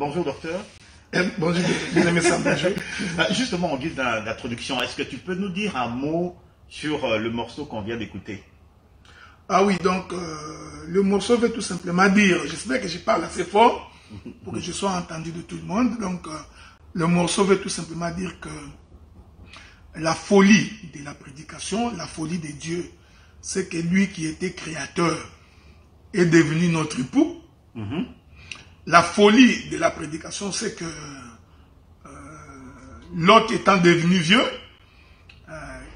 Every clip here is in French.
Bonjour docteur. Bonjour, bien aimé ça, bonjour. Justement, en guise d'introduction, est-ce que tu peux nous dire un mot sur le morceau qu'on vient d'écouter? Ah oui, donc le morceau veut tout simplement dire, j'espère que je parle assez fort pour que je sois entendu de tout le monde. Donc le morceau veut tout simplement dire que la folie de la prédication, la folie de Dieu, c'est que lui qui était créateur est devenu notre époux. La folie de la prédication, c'est que l'autre étant devenu vieux,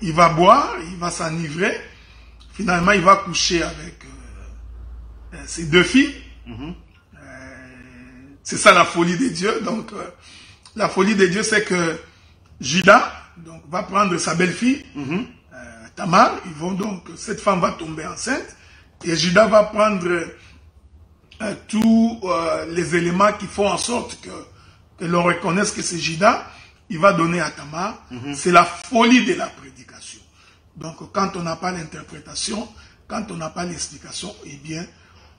il va boire, il va s'enivrer, finalement il va coucher avec ses deux filles. C'est ça la folie de Dieu. Donc la folie de Dieu, c'est que Judas donc, va prendre sa belle-fille, Tamar, cette femme va tomber enceinte, et Judas va prendre tous les éléments qui font en sorte que l'on reconnaisse que c'est Judas, il va donner à Tamar. C'est la folie de la prédication. Donc quand on n'a pas l'interprétation, quand on n'a pas l'explication, eh bien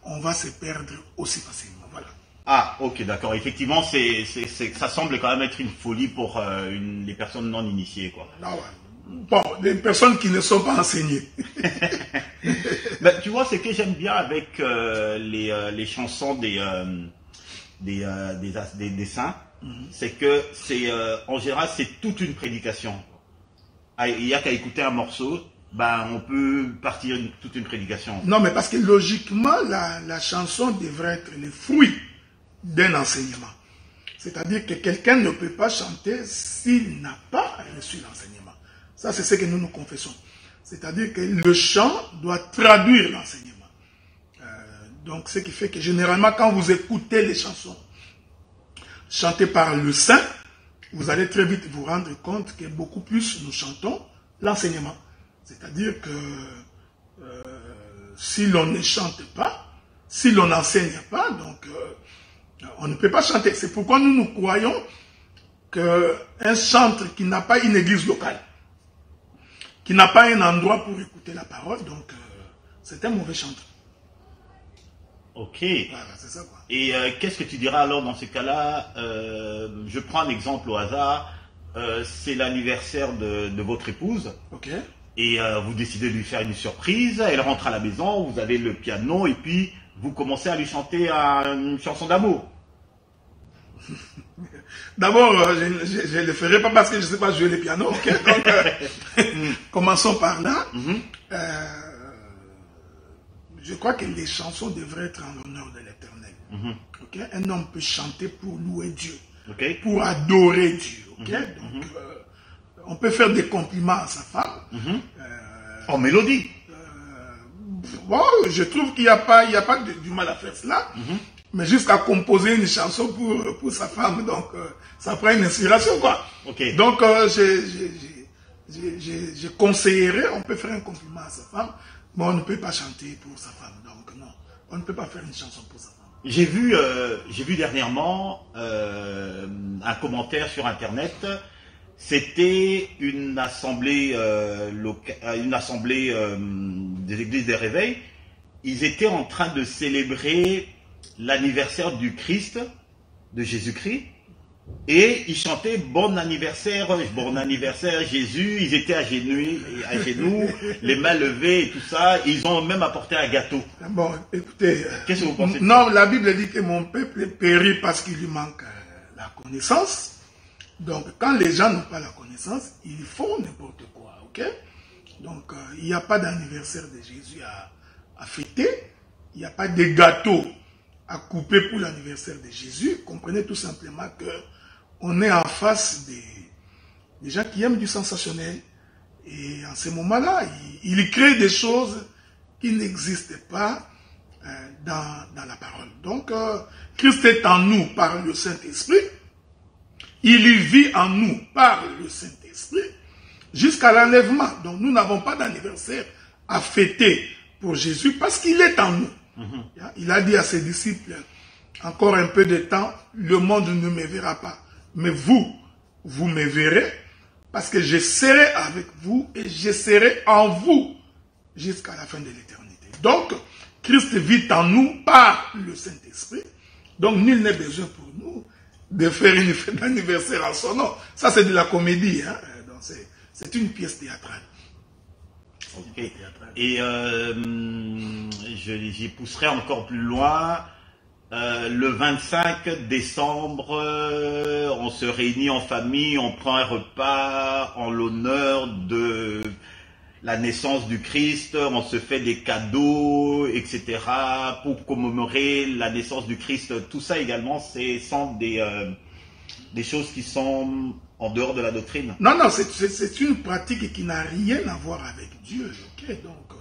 on va se perdre aussi facilement. Voilà. Ah, ok, d'accord. Effectivement, ça semble quand même être une folie pour les personnes non initiées, quoi. Ah ouais. Bon, les personnes qui ne sont pas enseignées. Ben, tu vois, ce que j'aime bien avec les chansons des saints, c'est que en général, c'est toute une prédication. Il n'y a qu'à écouter un morceau, ben, on peut partir toute une prédication. Non, mais parce que logiquement, la chanson devrait être le fruit d'un enseignement. C'est-à-dire que quelqu'un ne peut pas chanter s'il n'a pas reçu l'enseignement. Ça, c'est ce que nous nous confessons. C'est-à-dire que le chant doit traduire l'enseignement. Donc, ce qui fait que généralement, quand vous écoutez les chansons chantées par le saint, vous allez très vite vous rendre compte que beaucoup plus nous chantons l'enseignement. C'est-à-dire que si l'on ne chante pas, si l'on n'enseigne pas, donc on ne peut pas chanter. C'est pourquoi nous croyons qu'un chantre qui n'a pas une église locale, qui n'a pas un endroit pour écouter la parole, donc c'est un mauvais chanteur. Ok. Voilà, c'est ça, quoi. Et qu'est-ce que tu diras alors dans ce cas-là? Je prends un exemple au hasard. C'est l'anniversaire de votre épouse. Ok. Et vous décidez de lui faire une surprise. Elle rentre à la maison, vous avez le piano et puis vous commencez à lui chanter une chanson d'amour. D'abord, je ne le ferai pas parce que je ne sais pas jouer le piano. Okay? Donc, commençons par là. Je crois que les chansons devraient être en l'honneur de l'Éternel. Okay? Un homme peut chanter pour louer Dieu, pour adorer Dieu. Okay? Donc, on peut faire des compliments à sa femme. En mélodie. Bon, je trouve qu'il n'y a pas du mal à faire cela. Mais jusqu'à composer une chanson pour sa femme, donc ça prend une inspiration, quoi. Okay. Donc je conseillerais, on peut faire un compliment à sa femme, mais on ne peut pas chanter pour sa femme. Donc non, on ne peut pas faire une chanson pour sa femme. J'ai vu dernièrement un commentaire sur Internet. C'était une assemblée des églises des réveils. Ils étaient en train de célébrer l'anniversaire du Christ, de Jésus-Christ, et ils chantaient bon anniversaire Jésus. Ils étaient à genoux, les mains levées et tout ça. Ils ont même apporté un gâteau. Bon, écoutez, qu'est-ce que vous pensez? Non, la Bible dit que mon peuple périt parce qu'il lui manque la connaissance. Donc, quand les gens n'ont pas la connaissance, ils font n'importe quoi, ok? Donc, il n'y a pas d'anniversaire de Jésus à fêter. Il n'y a pas de gâteau à couper pour l'anniversaire de Jésus. Comprenez tout simplement qu'on est en face des gens qui aiment du sensationnel. Et en ce moment-là, ils créent des choses qui n'existent pas dans la parole. Donc, Christ est en nous par le Saint-Esprit. Il y vit en nous par le Saint-Esprit jusqu'à l'enlèvement. Donc, nous n'avons pas d'anniversaire à fêter pour Jésus parce qu'il est en nous. Il a dit à ses disciples, encore un peu de temps, le monde ne me verra pas. Mais vous me verrez parce que je serai avec vous et je serai en vous jusqu'à la fin de l'éternité. Donc, Christ vit en nous par le Saint-Esprit. Donc, nul n'est besoin pour nous de faire une fête d'anniversaire en son nom. Ça, c'est de la comédie. Hein? C'est une pièce théâtrale. Ok. Et j'y pousserai encore plus loin. Le 25 décembre, on se réunit en famille, on prend un repas en l'honneur de la naissance du Christ, on se fait des cadeaux, etc. pour commémorer la naissance du Christ. Tout ça également, sont des choses qui sont en dehors de la doctrine. Non, non, c'est une pratique qui n'a rien à voir avec Dieu. Okay? Donc,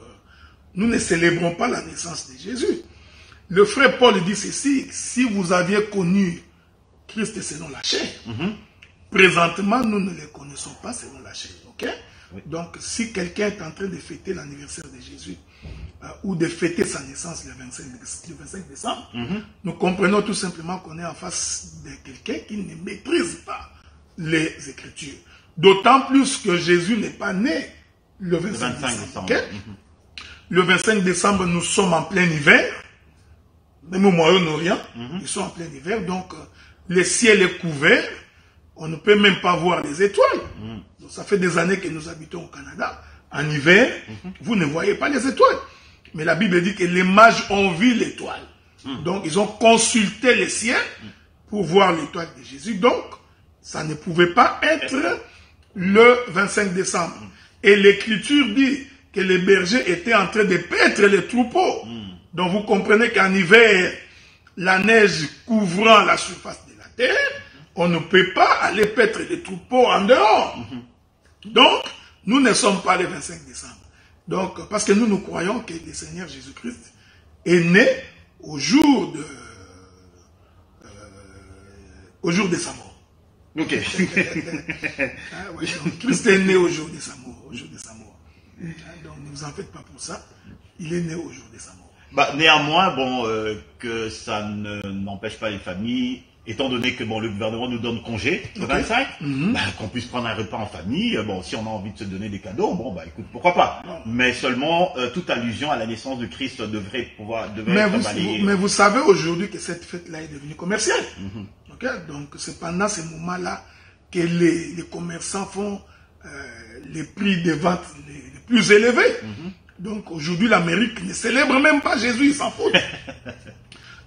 nous ne célébrons pas la naissance de Jésus. Le frère Paul dit ceci, si vous aviez connu Christ selon la chair, présentement, nous ne le connaissons pas selon la chair. Okay? Oui. Donc, si quelqu'un est en train de fêter l'anniversaire de Jésus, ou de fêter sa naissance le 25 décembre, nous comprenons tout simplement qu'on est en face de quelqu'un qui ne maîtrise pas les Écritures. D'autant plus que Jésus n'est pas né le 25 décembre. Okay? Le 25 décembre, nous sommes en plein hiver. Même au Moyen-Orient, ils sont en plein hiver, donc le ciel est couvert, on ne peut même pas voir les étoiles. Donc, ça fait des années que nous habitons au Canada. En hiver, vous ne voyez pas les étoiles. Mais la Bible dit que les mages ont vu l'étoile. Donc, ils ont consulté le ciel pour voir l'étoile de Jésus. Donc, ça ne pouvait pas être le 25 décembre. Et l'Écriture dit que les bergers étaient en train de paître les troupeaux. Donc vous comprenez qu'en hiver, la neige couvrant la surface de la terre, on ne peut pas aller paître les troupeaux en dehors. Donc, nous ne sommes pas le 25 décembre. Donc, parce que nous croyons que le Seigneur Jésus-Christ est né au jour de sa mort. Ok. Donc, Christ est né au jour de sa mort. Donc, ne vous en faites pas pour ça. Il est né au jour de sa mort. Bah, néanmoins, bon, que ça n'empêche pas les familles, étant donné que bon, le gouvernement nous donne congé le 25, bah, qu'on puisse prendre un repas en famille. Bon, si on a envie de se donner des cadeaux, bon, bah, écoute, pourquoi pas. Mais seulement, toute allusion à la naissance de Christ devrait être balayée. Mais vous savez aujourd'hui que cette fête-là est devenue commerciale. Okay? Donc, c'est pendant ces moments-là que les commerçants font les prix de vente les plus élevés. Donc aujourd'hui, l'Amérique ne célèbre même pas Jésus, ils s'en foutent.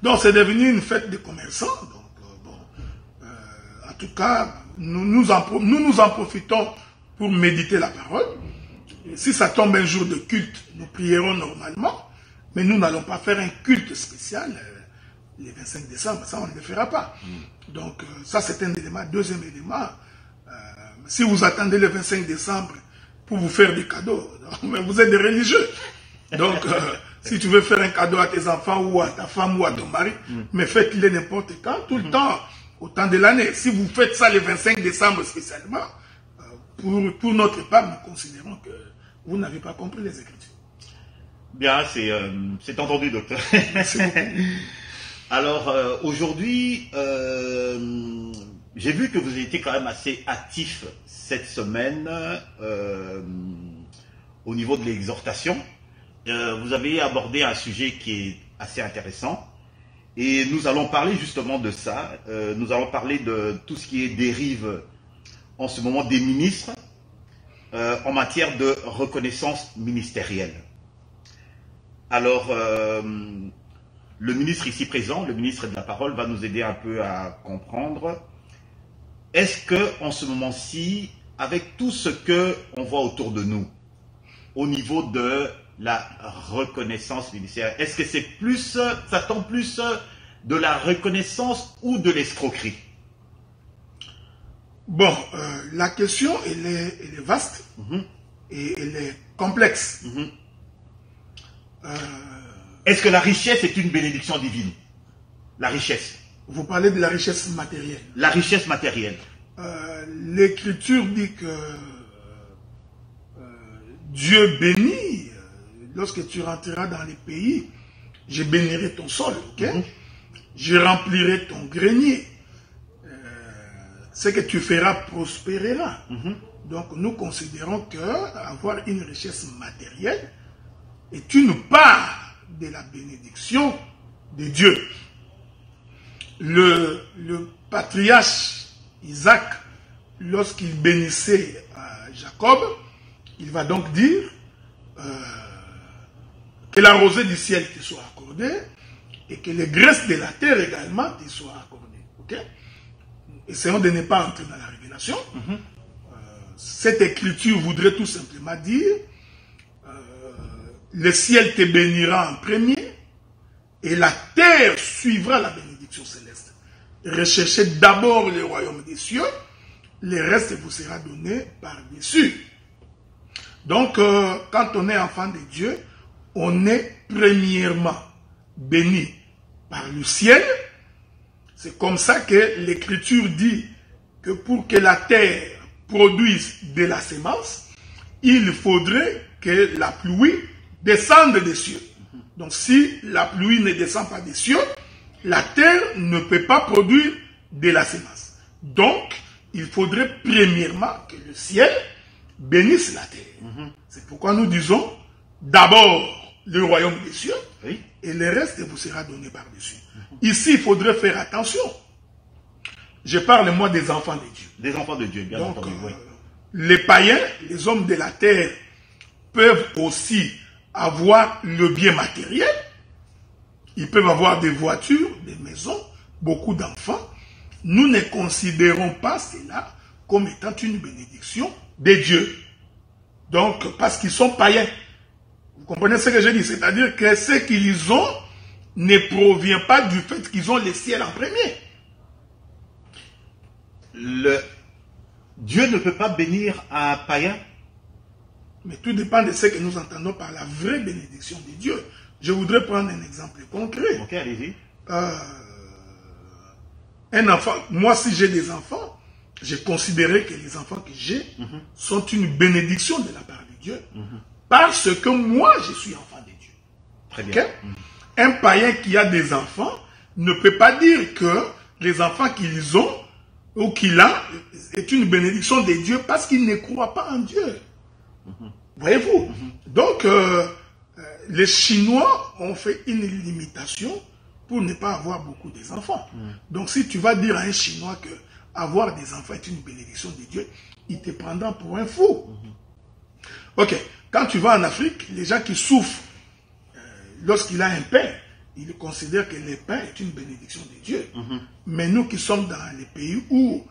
Donc c'est devenu une fête de commerçants. Donc, en tout cas, nous en profitons pour méditer la parole. Et si ça tombe un jour de culte, nous prierons normalement. Mais nous n'allons pas faire un culte spécial le 25 décembre. Ça, on ne le fera pas. Donc ça, c'est un élément. Deuxième élément, si vous attendez le 25 décembre pour vous faire des cadeaux. Mais vous êtes des religieux. Donc, si tu veux faire un cadeau à tes enfants ou à ta femme ou à ton mari, mais faites-le n'importe quand, tout le temps, au temps de l'année. Si vous faites ça le 25 décembre spécialement, pour notre part, nous considérons que vous n'avez pas compris les Écritures. Bien, c'est entendu, docteur. Merci beaucoup. Alors, aujourd'hui, j'ai vu que vous avez été quand même assez actif cette semaine au niveau de l'exhortation. Vous avez abordé un sujet qui est assez intéressant et nous allons parler justement de ça. Nous allons parler de tout ce qui est dérive en ce moment des ministres en matière de reconnaissance ministérielle. Alors, le ministre ici présent, le ministre de la Parole, va nous aider un peu à comprendre. Est-ce que en ce moment-ci, avec tout ce que on voit autour de nous, au niveau de la reconnaissance ministérielle, est-ce que c'est plus, ça tombe plus de la reconnaissance ou de l'escroquerie? Bon, la question, elle est vaste et elle est complexe. Est-ce que la richesse est une bénédiction divine? La richesse. Vous parlez de la richesse matérielle. La richesse matérielle. L'Écriture dit que Dieu bénit. Lorsque tu rentreras dans les pays, je bénirai ton sol. Okay? Je remplirai ton grenier. Ce que tu feras prospérera. Donc nous considérons que avoir une richesse matérielle est une part de la bénédiction de Dieu. Le patriarche Isaac, lorsqu'il bénissait Jacob, il va donc dire que la rosée du ciel te soit accordée et que les graisses de la terre également te soient accordées. Okay? Essayons de ne pas entrer dans la révélation. Cette écriture voudrait tout simplement dire le ciel te bénira en premier et la terre suivra la bénédiction céleste. Recherchez d'abord le royaume des cieux, le reste vous sera donné par-dessus. Donc, quand on est enfant de Dieu, on est premièrement béni par le ciel. C'est comme ça que l'Écriture dit que pour que la terre produise de la semence, il faudrait que la pluie descende des cieux. Donc, si la pluie ne descend pas des cieux, la terre ne peut pas produire de la semence. Donc, il faudrait premièrement que le ciel bénisse la terre. C'est pourquoi nous disons d'abord le royaume des cieux, oui, et le reste vous sera donné par-dessus. Ici, il faudrait faire attention. Je parle moi des enfants de Dieu. Des enfants de Dieu, bien donc, entendu. Oui. Les païens, les hommes de la terre, peuvent aussi avoir le bien matériel. Ils peuvent avoir des voitures, des maisons, beaucoup d'enfants. Nous ne considérons pas cela comme étant une bénédiction de Dieu. Donc, parce qu'ils sont païens. Vous comprenez ce que je dis? C'est-à-dire que ce qu'ils ont ne provient pas du fait qu'ils ont le ciel en premier. Dieu ne peut pas bénir un païen. Mais tout dépend de ce que nous entendons par la vraie bénédiction de Dieu. Je voudrais prendre un exemple concret. Ok, allez-y. Un enfant, moi si j'ai des enfants, j'ai considéré que les enfants que j'ai sont une bénédiction de la part de Dieu. Parce que moi je suis enfant de Dieu. Très bien. Okay? Un païen qui a des enfants ne peut pas dire que les enfants qu'ils ont ou qu'il a est une bénédiction de Dieu parce qu'il ne croit pas en Dieu. Voyez-vous? Donc, les Chinois ont fait une limitation pour ne pas avoir beaucoup d'enfants. Donc, si tu vas dire à un Chinois que avoir des enfants est une bénédiction de Dieu, il te prendra pour un fou. Ok, quand tu vas en Afrique, les gens qui souffrent lorsqu'il a un pain, ils considèrent que le pain est une bénédiction de Dieu. Mais nous qui sommes dans les pays où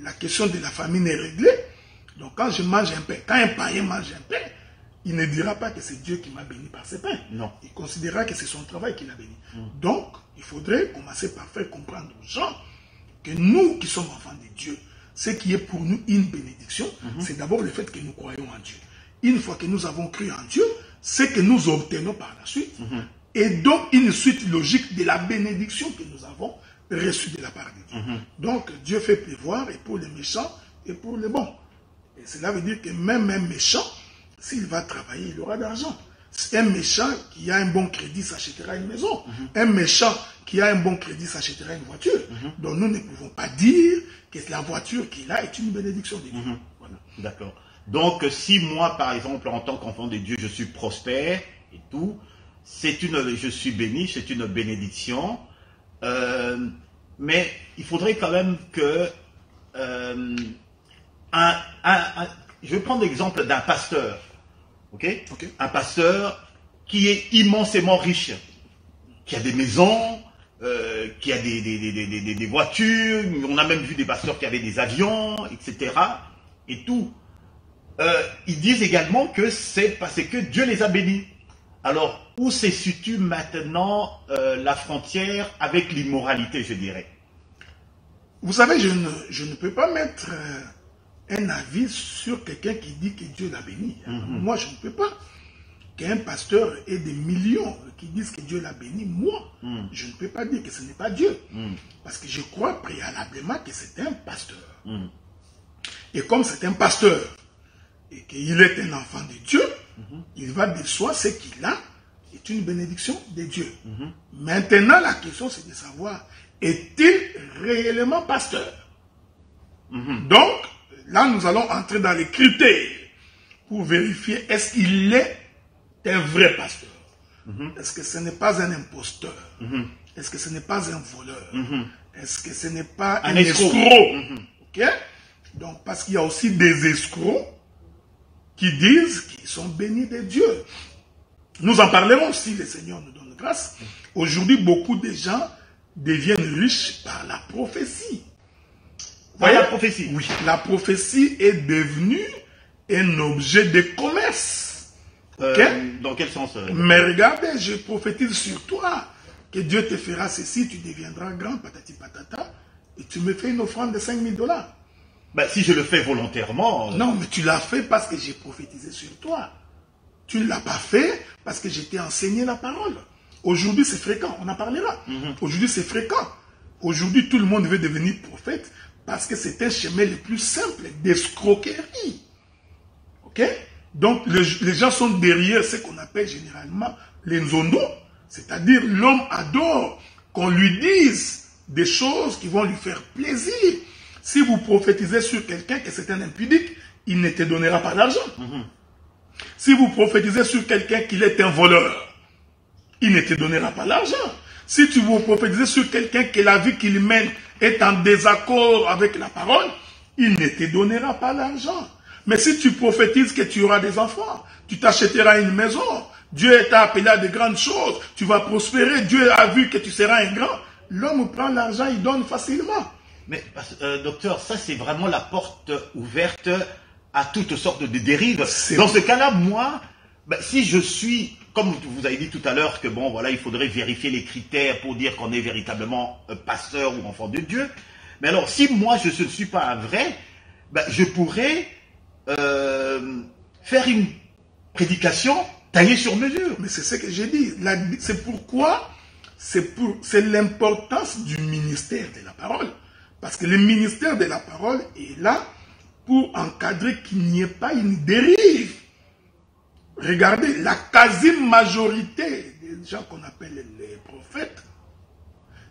la question de la famine est réglée, donc quand je mange un pain, quand un païen mange un pain, il ne dira pas que c'est Dieu qui m'a béni par ce pain. Non. Il considérera que c'est son travail qui l'a béni. Donc, il faudrait commencer par faire comprendre aux gens que nous qui sommes enfants de Dieu, ce qui est pour nous une bénédiction, c'est d'abord le fait que nous croyons en Dieu. Une fois que nous avons cru en Dieu, ce que nous obtenons par la suite est donc une suite logique de la bénédiction que nous avons reçue de la part de Dieu. Donc, Dieu fait pleuvoir et pour les méchants et pour les bons. Et cela veut dire que même un méchant, s'il va travailler, il aura d'argent. Un méchant qui a un bon crédit s'achètera une maison. Un méchant qui a un bon crédit s'achètera une voiture. Donc nous ne pouvons pas dire que la voiture qu'il a est une bénédiction de Dieu. Voilà. D'accord. Donc si moi, par exemple, en tant qu'enfant de Dieu, je suis prospère et tout, je suis béni, c'est une bénédiction. Mais il faudrait quand même que... je vais prendre l'exemple d'un pasteur. Okay? Un pasteur qui est immensément riche, qui a des maisons, qui a des voitures, on a même vu des pasteurs qui avaient des avions, etc. Et tout. Ils disent également que c'est parce que Dieu les a bénis. Alors, où se situe maintenant la frontière avec l'immoralité, je dirais? Vous savez, je ne peux pas mettre... un avis sur quelqu'un qui dit que Dieu l'a béni. Moi, je ne peux pas. Qu'un pasteur ait des millions qui disent que Dieu l'a béni, moi, je ne peux pas dire que ce n'est pas Dieu. Parce que je crois préalablement que c'est un pasteur. Et comme c'est un pasteur, et qu'il est un enfant de Dieu, il va de soi ce qu'il a est une bénédiction de Dieu. Maintenant, la question, c'est de savoir, est-il réellement pasteur? Donc, là, nous allons entrer dans les critères pour vérifier est-ce qu'il est un vrai pasteur. Est-ce que ce n'est pas un imposteur? est-ce que ce n'est pas un voleur? Est-ce que ce n'est pas un escroc? Ok? Donc, parce qu'il y a aussi des escrocs qui disent qu'ils sont bénis de Dieu. Nous en parlerons si le Seigneur nous donne grâce. Aujourd'hui, beaucoup de gens deviennent riches par la prophétie. Par la prophétie? Oui, la prophétie est devenue un objet de commerce. Dans quel sens? Mais regardez, je prophétise sur toi que Dieu te fera ceci, tu deviendras grand, patati patata, et tu me fais une offrande de 5 000 $. Ben, si je le fais volontairement... Non, mais tu l'as fait parce que j'ai prophétisé sur toi. Tu ne l'as pas fait parce que je t'ai enseigné la parole. Aujourd'hui, c'est fréquent, on en parlera. Aujourd'hui, c'est fréquent. Aujourd'hui, tout le monde veut devenir prophète parce que c'est un chemin le plus simple d'escroquerie. Ok? Donc, les gens sont derrière ce qu'on appelle généralement les nzondo, c'est-à-dire l'homme adore qu'on lui dise des choses qui vont lui faire plaisir. Si vous prophétisez sur quelqu'un que c'est un impudique, il ne te donnera pas d'argent. Si vous prophétisez sur quelqu'un qu'il est un voleur, il ne te donnera pas l'argent. Si tu vous prophétises sur quelqu'un que la vie qu'il mène est en désaccord avec la parole, il ne te donnera pas l'argent. Mais si tu prophétises que tu auras des enfants, tu t'achèteras une maison, Dieu t'a appelé à de grandes choses, tu vas prospérer, Dieu a vu que tu seras un grand, l'homme prend l'argent, il donne facilement. Mais docteur, ça c'est vraiment la porte ouverte à toutes sortes de dérives. Dans ce cas-là, moi, si je suis, comme vous avez dit tout à l'heure, que bon, voilà, il faudrait vérifier les critères pour dire qu'on est véritablement pasteur ou enfant de Dieu. Mais alors, si moi je ne suis pas un vrai, je pourrais faire une prédication taillée sur mesure. Mais c'est ce que j'ai dit. C'est pourquoi, c'est l'importance du ministère de la parole. Parce que le ministère de la parole est là pour encadrer qu'il n'y ait pas une dérive. Regardez, la quasi-majorité des gens qu'on appelle les prophètes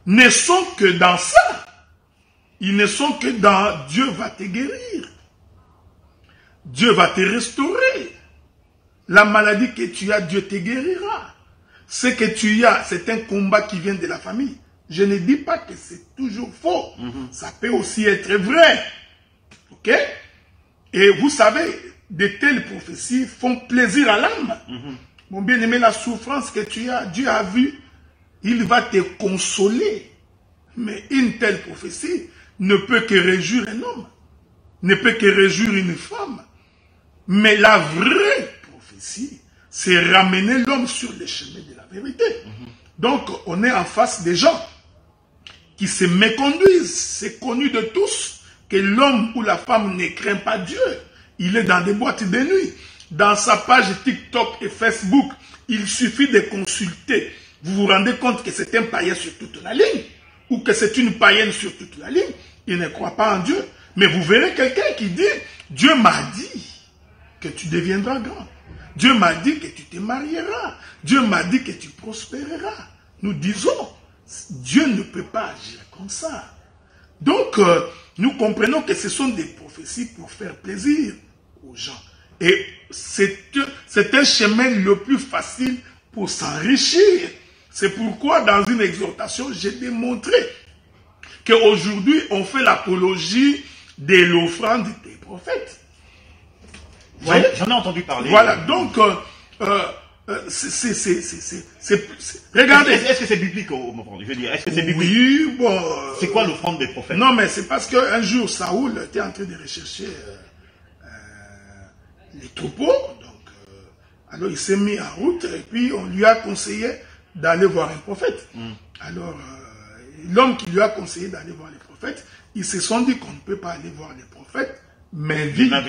ne sont que dans ça. Ils ne sont que dans Dieu va te guérir. Dieu va te restaurer. La maladie que tu as, Dieu te guérira. Ce que tu as, c'est un combat qui vient de la famille. Je ne dis pas que c'est toujours faux. Ça peut aussi être vrai. Ok? Et vous savez, de telles prophéties font plaisir à l'âme. Mon bien-aimé, la souffrance que tu as, Dieu a vu, il va te consoler. Mais une telle prophétie ne peut que réjouir un homme, ne peut que réjouir une femme. Mais la vraie prophétie, c'est ramener l'homme sur le chemin de la vérité. Donc, on est en face des gens qui se méconduisent. C'est connu de tous que l'homme ou la femme ne craint pas Dieu. Il est dans des boîtes de nuit. Dans sa page TikTok et Facebook, il suffit de consulter. Vous vous rendez compte que c'est un païen sur toute la ligne, ou que c'est une païenne sur toute la ligne. Il ne croit pas en Dieu. Mais vous verrez quelqu'un qui dit, Dieu m'a dit que tu deviendras grand. Dieu m'a dit que tu te marieras. Dieu m'a dit que tu prospéreras. Nous disons, Dieu ne peut pas agir comme ça. Donc, nous comprenons que ce sont des prophéties pour faire plaisir aux gens. Et c'est un chemin le plus facile pour s'enrichir. C'est pourquoi, dans une exhortation, j'ai démontré qu'aujourd'hui, on fait l'apologie de l'offrande des prophètes. J'en ai entendu parler. Voilà, donc, regardez. Est-ce que c'est biblique, je veux dire, est-ce que c'est biblique? Oui, bon. C'est quoi l'offrande des prophètes? Non, mais c'est parce qu'un jour, Saoul était en train de rechercher les troupeaux. Donc, alors, il s'est mis en route et puis on lui a conseillé d'aller voir un prophète. Alors, l'homme qui lui a conseillé d'aller voir les prophètes, ils se sont dit qu'on ne peut pas aller voir les prophètes, mais vivre.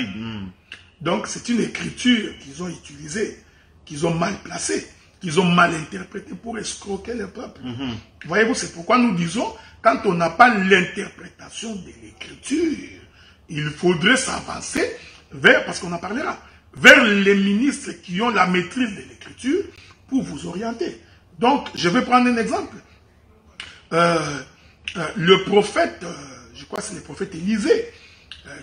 Donc, c'est une écriture qu'ils ont utilisée, qu'ils ont mal placée, qu'ils ont mal interprétée pour escroquer le peuple. Voyez-vous, c'est pourquoi nous disons, quand on n'a pas l'interprétation de l'écriture, il faudrait s'avancer vers, parce qu'on en parlera, vers les ministres qui ont la maîtrise de l'écriture pour vous orienter. Donc, je vais prendre un exemple. Le prophète, je crois que c'est le prophète Élisée,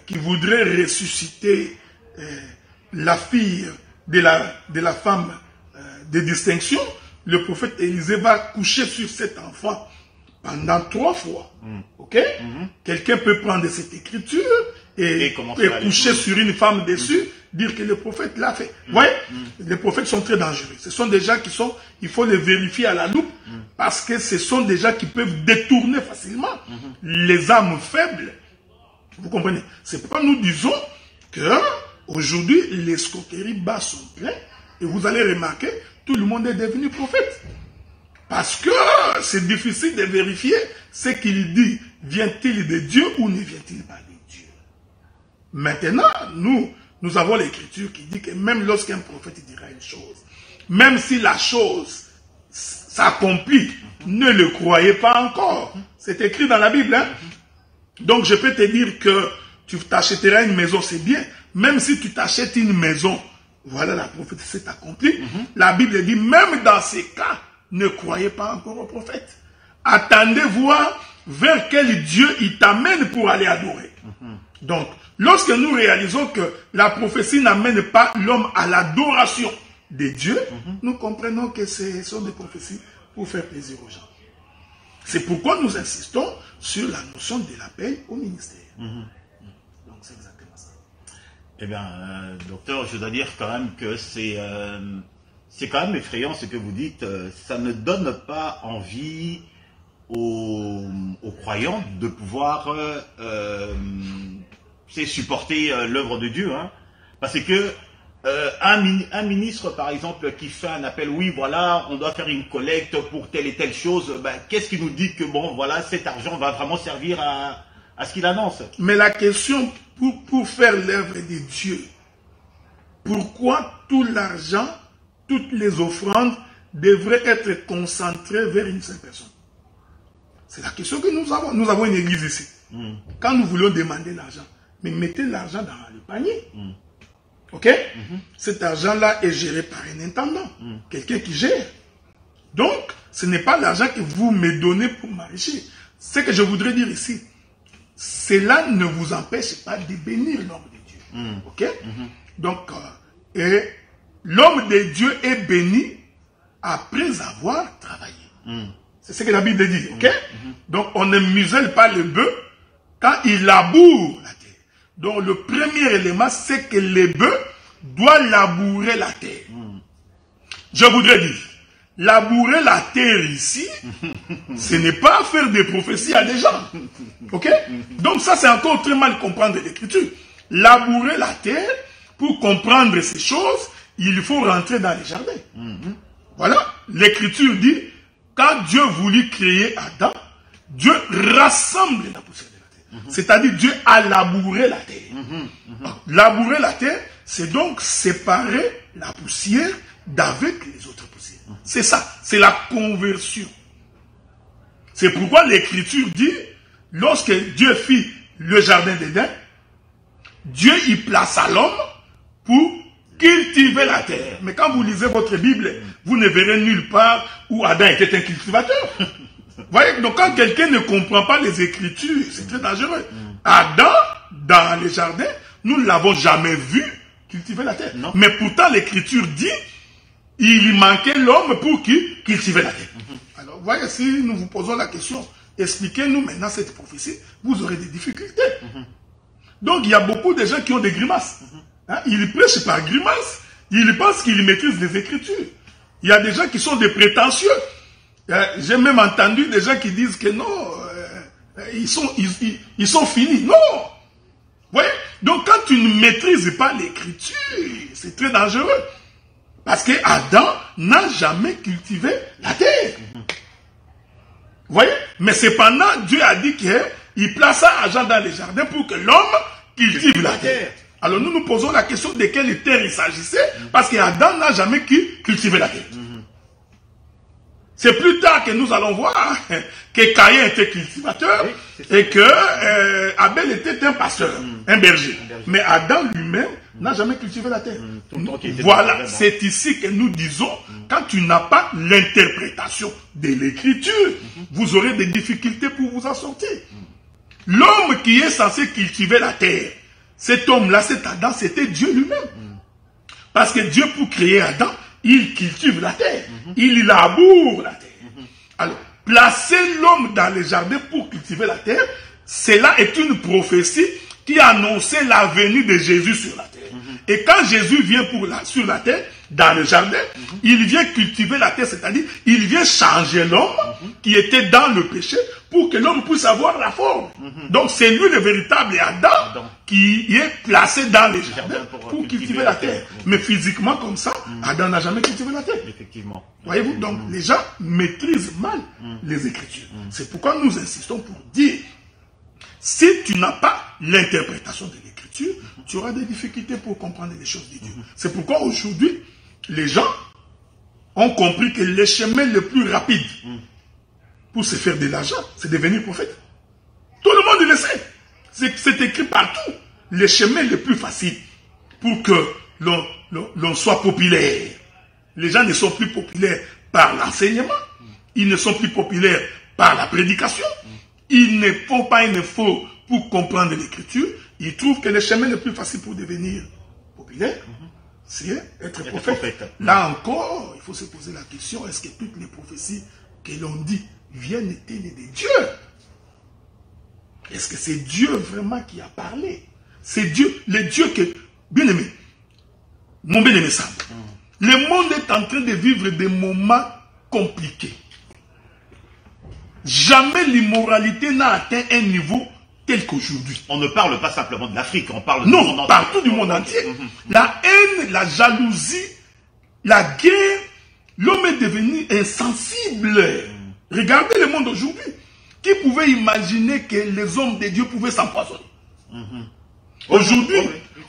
qui voudrait ressusciter la fille de la femme de distinction le prophète Élisée va coucher sur cet enfant pendant 3 fois. Ok? Quelqu'un peut prendre cette écriture et coucher sur une femme dessus, dire que le prophète l'a fait. Vous voyez? Les prophètes sont très dangereux. Ce sont des gens qui sont, il faut les vérifier à la loupe, parce que ce sont des gens qui peuvent détourner facilement les âmes faibles. Vous comprenez? C'est pourquoi nous disons que aujourd'hui les escroqueries bas sont pleins, et vous allez remarquer, tout le monde est devenu prophète. Parce que c'est difficile de vérifier ce qu'il dit. Vient-il de Dieu ou ne vient-il pas de Dieu? Maintenant, nous avons l'écriture qui dit que même lorsqu'un prophète dira une chose, même si la chose s'accomplit, ne le croyez pas encore. C'est écrit dans la Bible. Hein? Donc je peux te dire que tu t'achèteras une maison, c'est bien. Même si tu t'achètes une maison, voilà, la prophétie s'est accomplie. La Bible dit, même dans ces cas, ne croyez pas encore au prophète. Attendez voir vers quel Dieu il t'amène pour aller adorer. Donc, lorsque nous réalisons que la prophétie n'amène pas l'homme à l'adoration de Dieu, nous comprenons que ce sont des prophéties pour faire plaisir aux gens. C'est pourquoi nous insistons sur la notion de l'appel au ministère. Donc, c'est exactement ça. Eh bien, docteur, je dois dire quand même que c'est quand même effrayant ce que vous dites. Ça ne donne pas envie aux croyants de pouvoir supporter l'œuvre de Dieu. Hein. Parce que un ministre, par exemple, qui fait un appel, oui, voilà, on doit faire une collecte pour telle et telle chose, ben, qu'est-ce qui nous dit que, bon, voilà, cet argent va vraiment servir à ce qu'il annonce? Mais la question, pour faire l'œuvre de Dieu, pourquoi tout l'argent, toutes les offrandes devraient être concentrées vers une seule personne? C'est la question que nous avons. Nous avons une église ici. Quand nous voulons demander l'argent, mais mettez l'argent dans le panier. Ok? Cet argent-là est géré par un intendant, quelqu'un qui gère. Donc, ce n'est pas l'argent que vous me donnez pour m'enrichir. Ce que je voudrais dire ici, cela ne vous empêche pas de bénir l'homme de Dieu. Ok? Donc, et l'homme de Dieu est béni après avoir travaillé. C'est ce que la Bible dit. Ok? Donc, on ne muselle pas le bœuf quand il laboure la terre. Donc, le premier élément, c'est que le bœuf doit labourer la terre. Je voudrais dire, labourer la terre ici, ce n'est pas faire des prophéties à des gens. Ok? Donc, ça, c'est encore très mal comprendre l'écriture. Labourer la terre, pour comprendre ces choses, il faut rentrer dans les jardins. Voilà. L'écriture dit, quand Dieu voulut créer Adam, Dieu rassemble la poussière de la terre. C'est-à-dire Dieu a labouré la terre. Labourer la terre, c'est donc séparer la poussière d'avec les autres poussières. C'est ça, c'est la conversion. C'est pourquoi l'écriture dit, lorsque Dieu fit le jardin d'Éden, Dieu y plaça l'homme pour cultiver la terre. Mais quand vous lisez votre Bible, vous ne verrez nulle part où Adam était un cultivateur. Vous voyez, donc quand quelqu'un ne comprend pas les Écritures, c'est très dangereux. Adam, dans les jardins, nous ne l'avons jamais vu cultiver la terre. Mais pourtant, l'Écriture dit, il manquait l'homme pour qui cultiver la terre. Alors, vous voyez, si nous vous posons la question, expliquez-nous maintenant cette prophétie, vous aurez des difficultés. Donc, il y a beaucoup de gens qui ont des grimaces. Ils prêchent par grimace. Ils pensent qu'ils maîtrisent les Écritures. Il y a des gens qui sont des prétentieux. J'ai même entendu des gens qui disent que non, ils sont finis. Non! Vous voyez? Donc, quand tu ne maîtrises pas l'Écriture, c'est très dangereux. Parce que Adam n'a jamais cultivé la terre. Vous voyez? Mais cependant, Dieu a dit qu'il plaça Adam dans les jardins pour que l'homme cultive la terre. Alors nous nous posons la question de quelle terre il s'agissait, parce qu'Adam n'a jamais cultivé la terre. C'est plus tard que nous allons voir que Caïn était cultivateur et que Abel était un pasteur, un berger. Mais Adam lui-même n'a jamais cultivé la terre. Voilà, c'est ici que nous disons, quand tu n'as pas l'interprétation de l'écriture, vous aurez des difficultés pour vous en sortir. L'homme qui est censé cultiver la terre, cet homme-là, cet Adam, c'était Dieu lui-même. Parce que Dieu, pour créer Adam, il cultive la terre, il laboure la terre. Alors, placer l'homme dans les jardins pour cultiver la terre, cela est une prophétie qui annonçait la venue de Jésus sur la terre. Et quand Jésus vient sur la terre, dans le jardin, il vient cultiver la terre, c'est-à-dire, il vient changer l'homme qui était dans le péché pour que l'homme puisse avoir la forme. Donc, c'est lui le véritable Adam qui est placé dans les jardins pour cultiver la terre. Mais physiquement, comme ça, Adam n'a jamais cultivé la terre. Effectivement. Voyez-vous, donc les gens maîtrisent mal les Écritures. C'est pourquoi nous insistons pour dire, si tu n'as pas l'interprétation de l'Écriture, tu auras des difficultés pour comprendre les choses de Dieu. C'est pourquoi aujourd'hui, les gens ont compris que le chemin le plus rapide pour se faire de l'argent, c'est devenir prophète. Tout le monde le sait. C'est écrit partout. Le chemin le plus facile pour que l'on soit populaire. Les gens ne sont plus populaires par l'enseignement. Ils ne sont plus populaires par la prédication. Il ne faut pas un effort pour comprendre l'Écriture. Ils trouvent que le chemin le plus facile pour devenir populaire, c'est être prophète. Là encore, il faut se poser la question, est-ce que toutes les prophéties que l'on dit viennent-elles de Dieu? Est-ce que c'est Dieu vraiment qui a parlé? C'est Dieu, le Dieu que... Bien-aimé, mon bien-aimé Sam, le monde est en train de vivre des moments compliqués. Jamais l'immoralité n'a atteint un niveau tel qu'aujourd'hui. On ne parle pas simplement de l'Afrique, on parle du monde entier. Partout du monde entier. La haine, la jalousie, la guerre, l'homme est devenu insensible. Regardez le monde aujourd'hui. Qui pouvait imaginer que les hommes de Dieu pouvaient s'empoisonner? Aujourd'hui,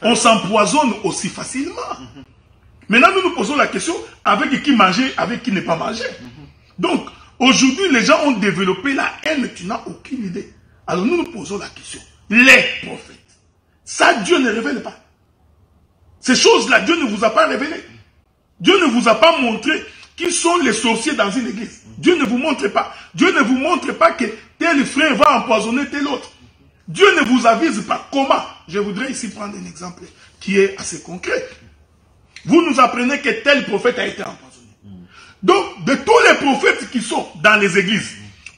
on s'empoisonne aussi facilement. Maintenant, nous nous posons la question, avec qui manger, avec qui ne pas manger. Donc, aujourd'hui, les gens ont développé la haine, tu n'as aucune idée. Alors nous nous posons la question, les prophètes, ça Dieu ne révèle pas. Ces choses-là, Dieu ne vous a pas révélé. Dieu ne vous a pas montré qui sont les sorciers dans une église. Dieu ne vous montre pas. Dieu ne vous montre pas que tel frère va empoisonner tel autre. Dieu ne vous avise pas comment. Je voudrais ici prendre un exemple qui est assez concret. Vous nous apprenez que tel prophète a été empoisonné. Donc, de tous les prophètes qui sont dans les églises,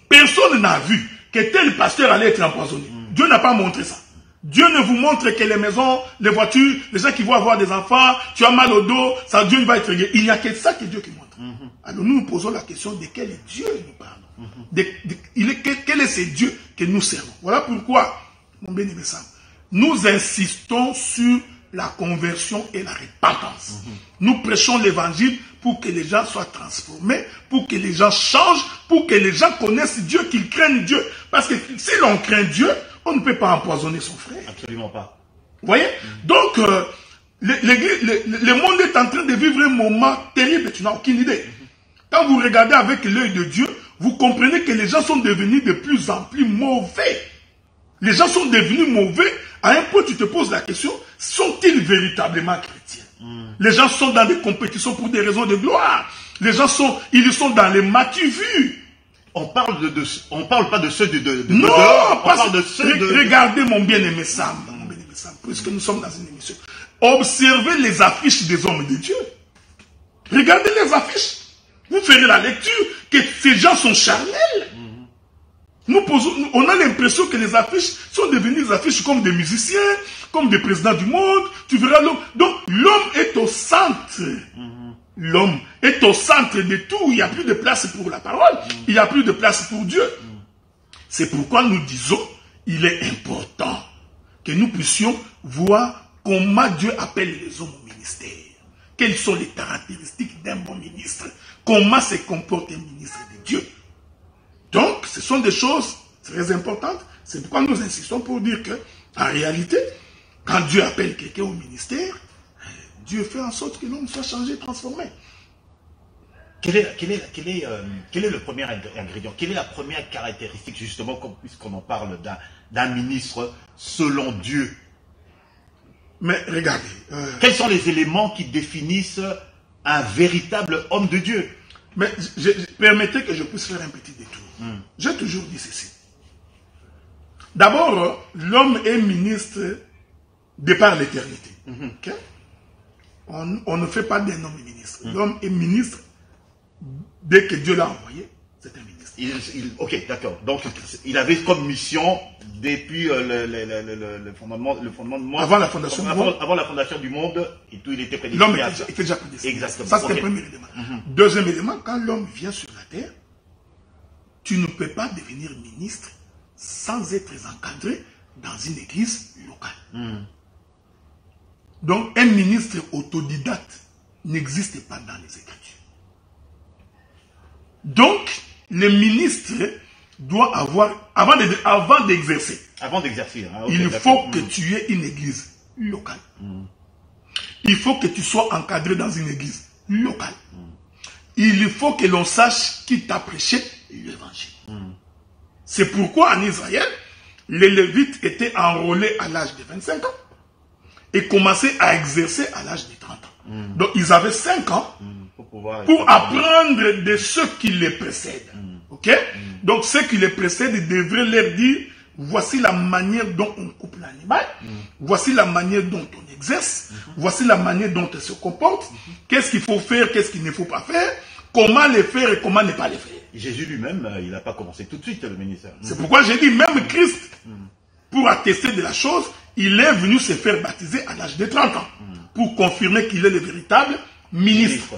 personne n'a vu que tel pasteur allait être empoisonné. Dieu n'a pas montré ça. Dieu ne vous montre que les maisons, les voitures, les gens qui vont avoir des enfants, tu as mal au dos, ça Dieu va être guéri. Il n'y a que ça que Dieu qui montre. Alors nous nous posons la question de quel Dieu nous parle. Quel est ce Dieu que nous servons? Voilà pourquoi, mon bien-aimé Sam, nous insistons sur la conversion et la repentance. Nous prêchons l'évangile pour que les gens soient transformés, pour que les gens changent, pour que les gens connaissent Dieu, qu'ils craignent Dieu. Parce que si l'on craint Dieu, on ne peut pas empoisonner son frère. Absolument pas. Vous voyez? Donc, le monde est en train de vivre un moment terrible, tu n'as aucune idée. Quand vous regardez avec l'œil de Dieu, vous comprenez que les gens sont devenus de plus en plus mauvais. Les gens sont devenus mauvais. À un point, tu te poses la question, sont-ils véritablement chrétiens? Les gens sont dans des compétitions pour des raisons de gloire. Les gens ils sont dans les matu-vus. On parle pas de ceux non, dehors, on parle de ceux de... Regardez mon bien-aimé Sam, puisque nous sommes dans une émission. Observez les affiches des hommes de Dieu. Regardez les affiches. Vous ferez la lecture que ces gens sont charnels. On a l'impression que les affiches sont devenues des affiches comme des musiciens, comme des présidents du monde. Tu verras l'homme. Donc l'homme est au centre. L'homme est au centre de tout. Il n'y a plus de place pour la parole. Il n'y a plus de place pour Dieu. C'est pourquoi nous disons, il est important que nous puissions voir comment Dieu appelle les hommes au ministère. Quelles sont les caractéristiques d'un bon ministre? Comment se comporte un ministre de Dieu? Donc, ce sont des choses très importantes. C'est pourquoi nous insistons pour dire que, en réalité, quand Dieu appelle quelqu'un au ministère, Dieu fait en sorte que l'homme soit changé, transformé. Quel est le premier ingrédient? Quelle est la première caractéristique, justement, puisqu'on en parle d'un ministre selon Dieu? Mais regardez. Quels sont les éléments qui définissent un véritable homme de Dieu? Mais permettez que je puisse faire un petit détour. J'ai toujours dit ceci. D'abord, l'homme est ministre de par l'éternité. Okay? on ne fait pas d'un homme ministre. L'homme est ministre dès que Dieu l'a envoyé, c'est un ministre. Ok, d'accord. Donc, il avait comme mission, depuis le fondement du monde, avant la fondation du monde. Avant la fondation du monde, et tout, il était prédestiné. L'homme était déjà prédestiné. Exactement. Ça, c'est le premier élément. Deuxième élément, quand l'homme vient sur la terre, tu ne peux pas devenir ministre sans être encadré dans une église locale. Donc, un ministre autodidacte n'existe pas dans les Écritures. Donc, le ministre doit avoir, avant d'exercer, il faut que tu aies une église locale. Il faut que tu sois encadré dans une église locale. Il faut que l'on sache qui t'a prêché l'évangile. C'est pourquoi en Israël, les Lévites étaient enrôlés à l'âge de 25 ans et commençaient à exercer à l'âge de 30 ans. Donc ils avaient 5 ans pour apprendre de ceux qui les précèdent. Ok? Donc ceux qui les précèdent devraient leur dire, voici la manière dont on coupe l'animal, voici la manière dont on exerce, voici la manière dont on se comporte, qu'est-ce qu'il faut faire, qu'est-ce qu'il ne faut pas faire, comment les faire et comment ne pas les faire. Jésus lui-même, il n'a pas commencé tout de suite le ministère. C'est pourquoi j'ai dit, même Christ, pour attester de la chose, il est venu se faire baptiser à l'âge de 30 ans, pour confirmer qu'il est le véritable ministre.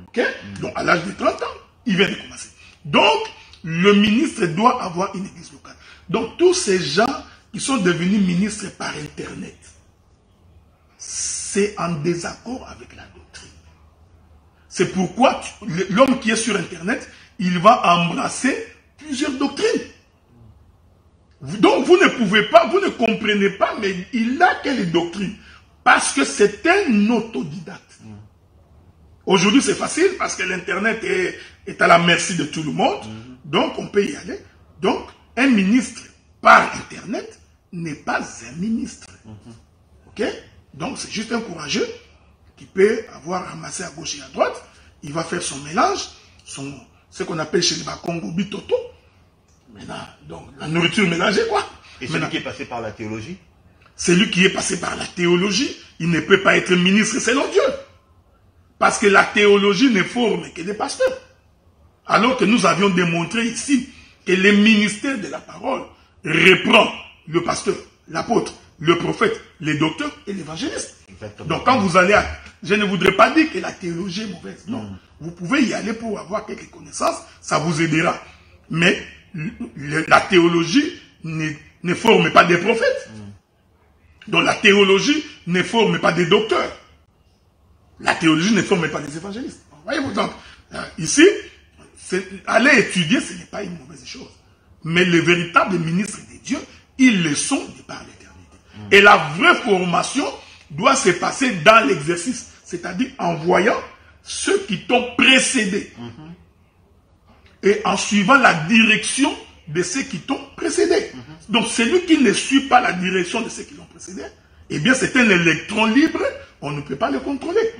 Ok? Donc à l'âge de 30 ans, il vient de commencer. Donc, le ministre doit avoir une église locale. Donc tous ces gens qui sont devenus ministres par Internet, c'est en désaccord avec la doctrine. C'est pourquoi l'homme qui est sur Internet, il va embrasser plusieurs doctrines. Donc vous ne pouvez pas, vous ne comprenez pas, mais il a quelle doctrine? Parce que c'est un autodidacte. Aujourd'hui c'est facile parce que l'Internet est à la merci de tout le monde. Donc on peut y aller. Donc un ministre par Internet n'est pas un ministre. Ok? Donc c'est juste un courageux qui peut avoir ramassé à gauche et à droite. Il va faire son mélange, ce qu'on appelle chez les Bakongo bitoto. Maintenant, donc la nourriture mélangée quoi. Et celui qui est passé par la théologie? Celui qui est passé par la théologie, il ne peut pas être ministre selon Dieu. Parce que la théologie ne forme que des pasteurs. Alors que nous avions démontré ici que le ministère de la parole reprend le pasteur, l'apôtre, le prophète, le docteur et l'évangéliste. Donc quand vous allez à... Je ne voudrais pas dire que la théologie est mauvaise. Non. Vous pouvez y aller pour avoir quelques connaissances, ça vous aidera. Mais la théologie ne forme pas des prophètes. Donc la théologie ne forme pas des docteurs. La théologie ne forme pas des évangélistes. Voyez-vous donc, ici, aller étudier, ce n'est pas une mauvaise chose. Mais les véritables ministres de Dieu, ils le sont de par l'éternité. Et la vraie formation doit se passer dans l'exercice, c'est-à-dire en voyant ceux qui t'ont précédé. Et en suivant la direction de ceux qui t'ont précédé. Donc celui qui ne suit pas la direction de ceux qui l'ont précédé, eh bien c'est un électron libre, on ne peut pas le contrôler.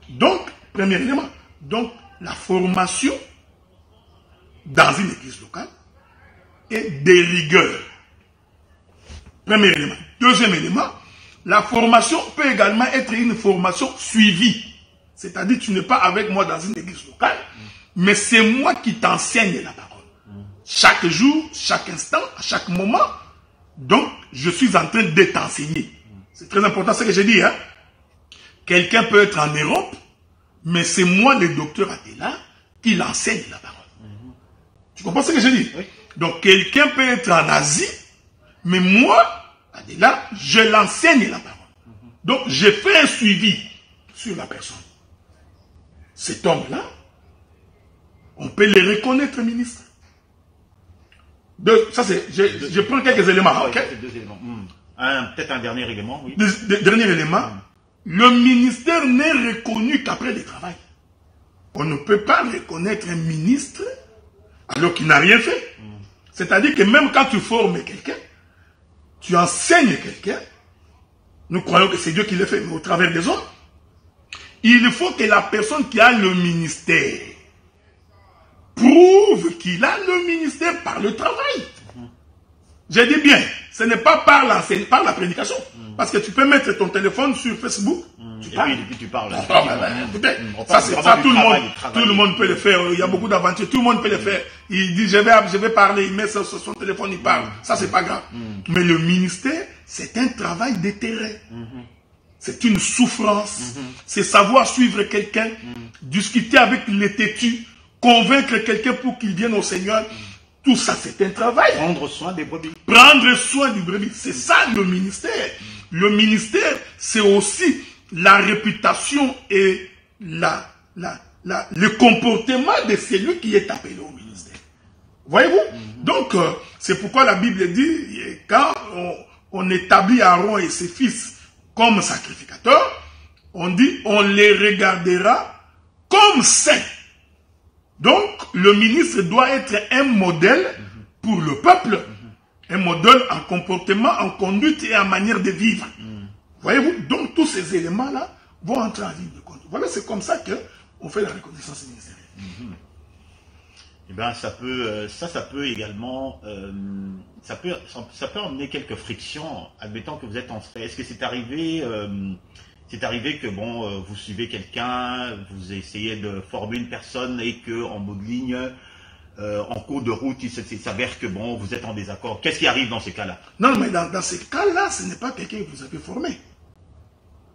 Donc, premier élément, donc la formation dans une église locale est de rigueur. Premier élément. Deuxième élément, la formation peut également être une formation suivie. C'est-à-dire tu n'es pas avec moi dans une église locale, mais c'est moi qui t'enseigne la parole. Chaque jour, chaque instant, à chaque moment, donc je suis en train de t'enseigner. C'est très important ce que j'ai dit. Hein? Quelqu'un peut être en Europe, mais c'est moi le docteur Adela qui l'enseigne la parole. Tu comprends ce que j'ai dit? Oui. Donc quelqu'un peut être en Asie, mais moi, Adela, je l'enseigne la parole. Donc j'ai fait un suivi sur la personne. Cet homme-là, on peut le reconnaître ministre. Ça c'est, je prends quelques éléments. Okay? Deux éléments. Peut-être un dernier élément. Oui. Dernier élément. Le ministère n'est reconnu qu'après le travail. On ne peut pas reconnaître un ministre alors qu'il n'a rien fait. C'est-à-dire que même quand tu formes quelqu'un, tu enseignes quelqu'un, nous croyons que c'est Dieu qui le fait, mais au travers des hommes, il faut que la personne qui a le ministère prouve qu'il a le ministère par le travail. J'ai dit bien, ce n'est pas par l'enseignement, par la prédication. Parce que tu peux mettre ton téléphone sur Facebook, tu parles. Et puis tu parles. Ça, c'est ça, tout le monde peut le faire. Il y a beaucoup d'aventures, tout le monde peut le faire. Il dit, je vais parler, il met sur son téléphone, il parle. Ça, c'est pas grave. Mais le ministère, c'est un travail de terrain. C'est une souffrance. C'est savoir suivre quelqu'un, discuter avec les têtus, convaincre quelqu'un pour qu'il vienne au Seigneur. Tout ça, c'est un travail. Prendre soin des brebis. Prendre soin du brebis. C'est ça le ministère. Le ministère, c'est aussi la réputation et le comportement de celui qui est appelé au ministère. Voyez-vous? Donc, c'est pourquoi la Bible dit, quand on établit Aaron et ses fils comme sacrificateurs, on dit, on les regardera comme saints. Donc, le ministre doit être un modèle pour le peuple, un modèle en comportement, en conduite et en manière de vivre. Voyez-vous? Donc, tous ces éléments-là vont entrer en ligne de compte. Voilà, c'est comme ça qu'on fait la reconnaissance ministérielle. Eh bien, ça peut également, ça peut emmener quelques frictions. Admettons que vous êtes en frais. Est-ce que c'est arrivé que bon, vous suivez quelqu'un, vous essayez de former une personne et que en bout de ligne, en cours de route, il s'avère que bon, vous êtes en désaccord. Qu'est-ce qui arrive dans ces cas-là? Non, mais dans ces cas-là, ce n'est pas quelqu'un que vous avez formé.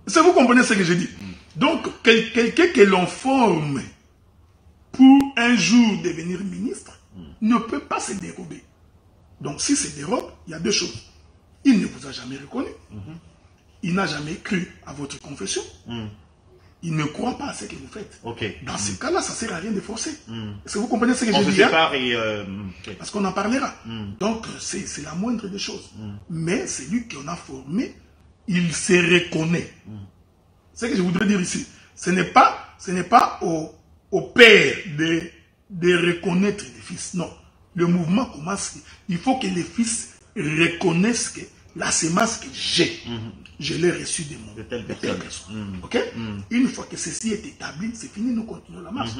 Est-ce que vous comprenez ce que je dis? Donc, quelqu'un que l'on forme pour un jour devenir ministre ne peut pas se dérober. Donc, si se dérobe, il y a deux choses. Il ne vous a jamais reconnu. Il n'a jamais cru à votre confession. Il ne croit pas à ce que vous faites. Dans ces cas-là, ça ne sert à rien de forcer. Est-ce que vous comprenez ce que je dis? Parce qu'on en parlera. Donc, c'est la moindre des choses. Mais celui qu'on a formé, il se reconnaît. Ce que je voudrais dire ici, ce n'est pas au père de reconnaître les fils. Non. Le mouvement commence. Il faut que les fils reconnaissent que la sémence que j'ai, je l'ai reçue de telle personne. Ok? Une fois que ceci est établi, c'est fini, nous continuons la marche.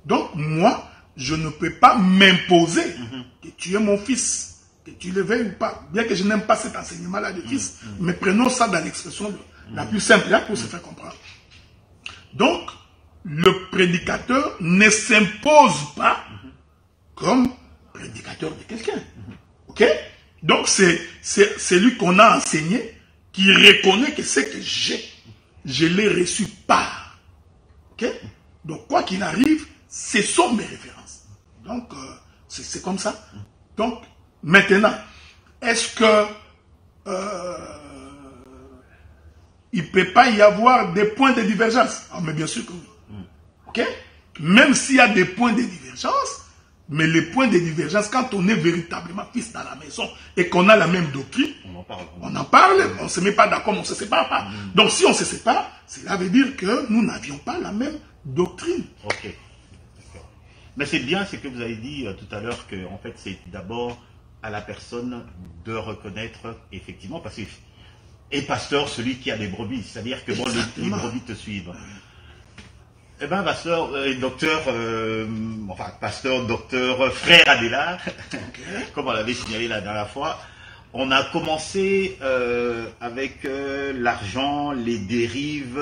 Donc, moi, je ne peux pas m'imposer que tu es mon fils, que tu le veuilles ou pas. Bien que je n'aime pas cet enseignement-là de fils, mais prenons ça dans l'expression la plus simple, là, pour se faire comprendre. Donc, le prédicateur ne s'impose pas comme prédicateur de quelqu'un. Ok? Donc, c'est celui qu'on a enseigné qui reconnaît que ce que j'ai, je l'ai reçu par. Ok? Donc, quoi qu'il arrive, ce sont mes références. Donc, c'est comme ça. Donc, maintenant, est-ce que il ne peut pas y avoir des points de divergence? Ah, mais bien sûr que oui. Ok? Même s'il y a des points de divergence, mais les points de divergence, quand on est véritablement fils dans la maison et qu'on a la même doctrine, on en parle, on ne se met pas d'accord, on ne se sépare pas. Donc si on se sépare, cela veut dire que nous n'avions pas la même doctrine. Ok. Mais c'est bien ce que vous avez dit tout à l'heure, que en fait c'est d'abord à la personne de reconnaître effectivement, parce que et pasteur, celui qui a des brebis, c'est-à-dire que bon, les brebis te suivent. Eh bien, pasteur, docteur, pasteur, docteur, frère Adela, comme on l'avait signalé la dernière fois, on a commencé avec l'argent, les dérives,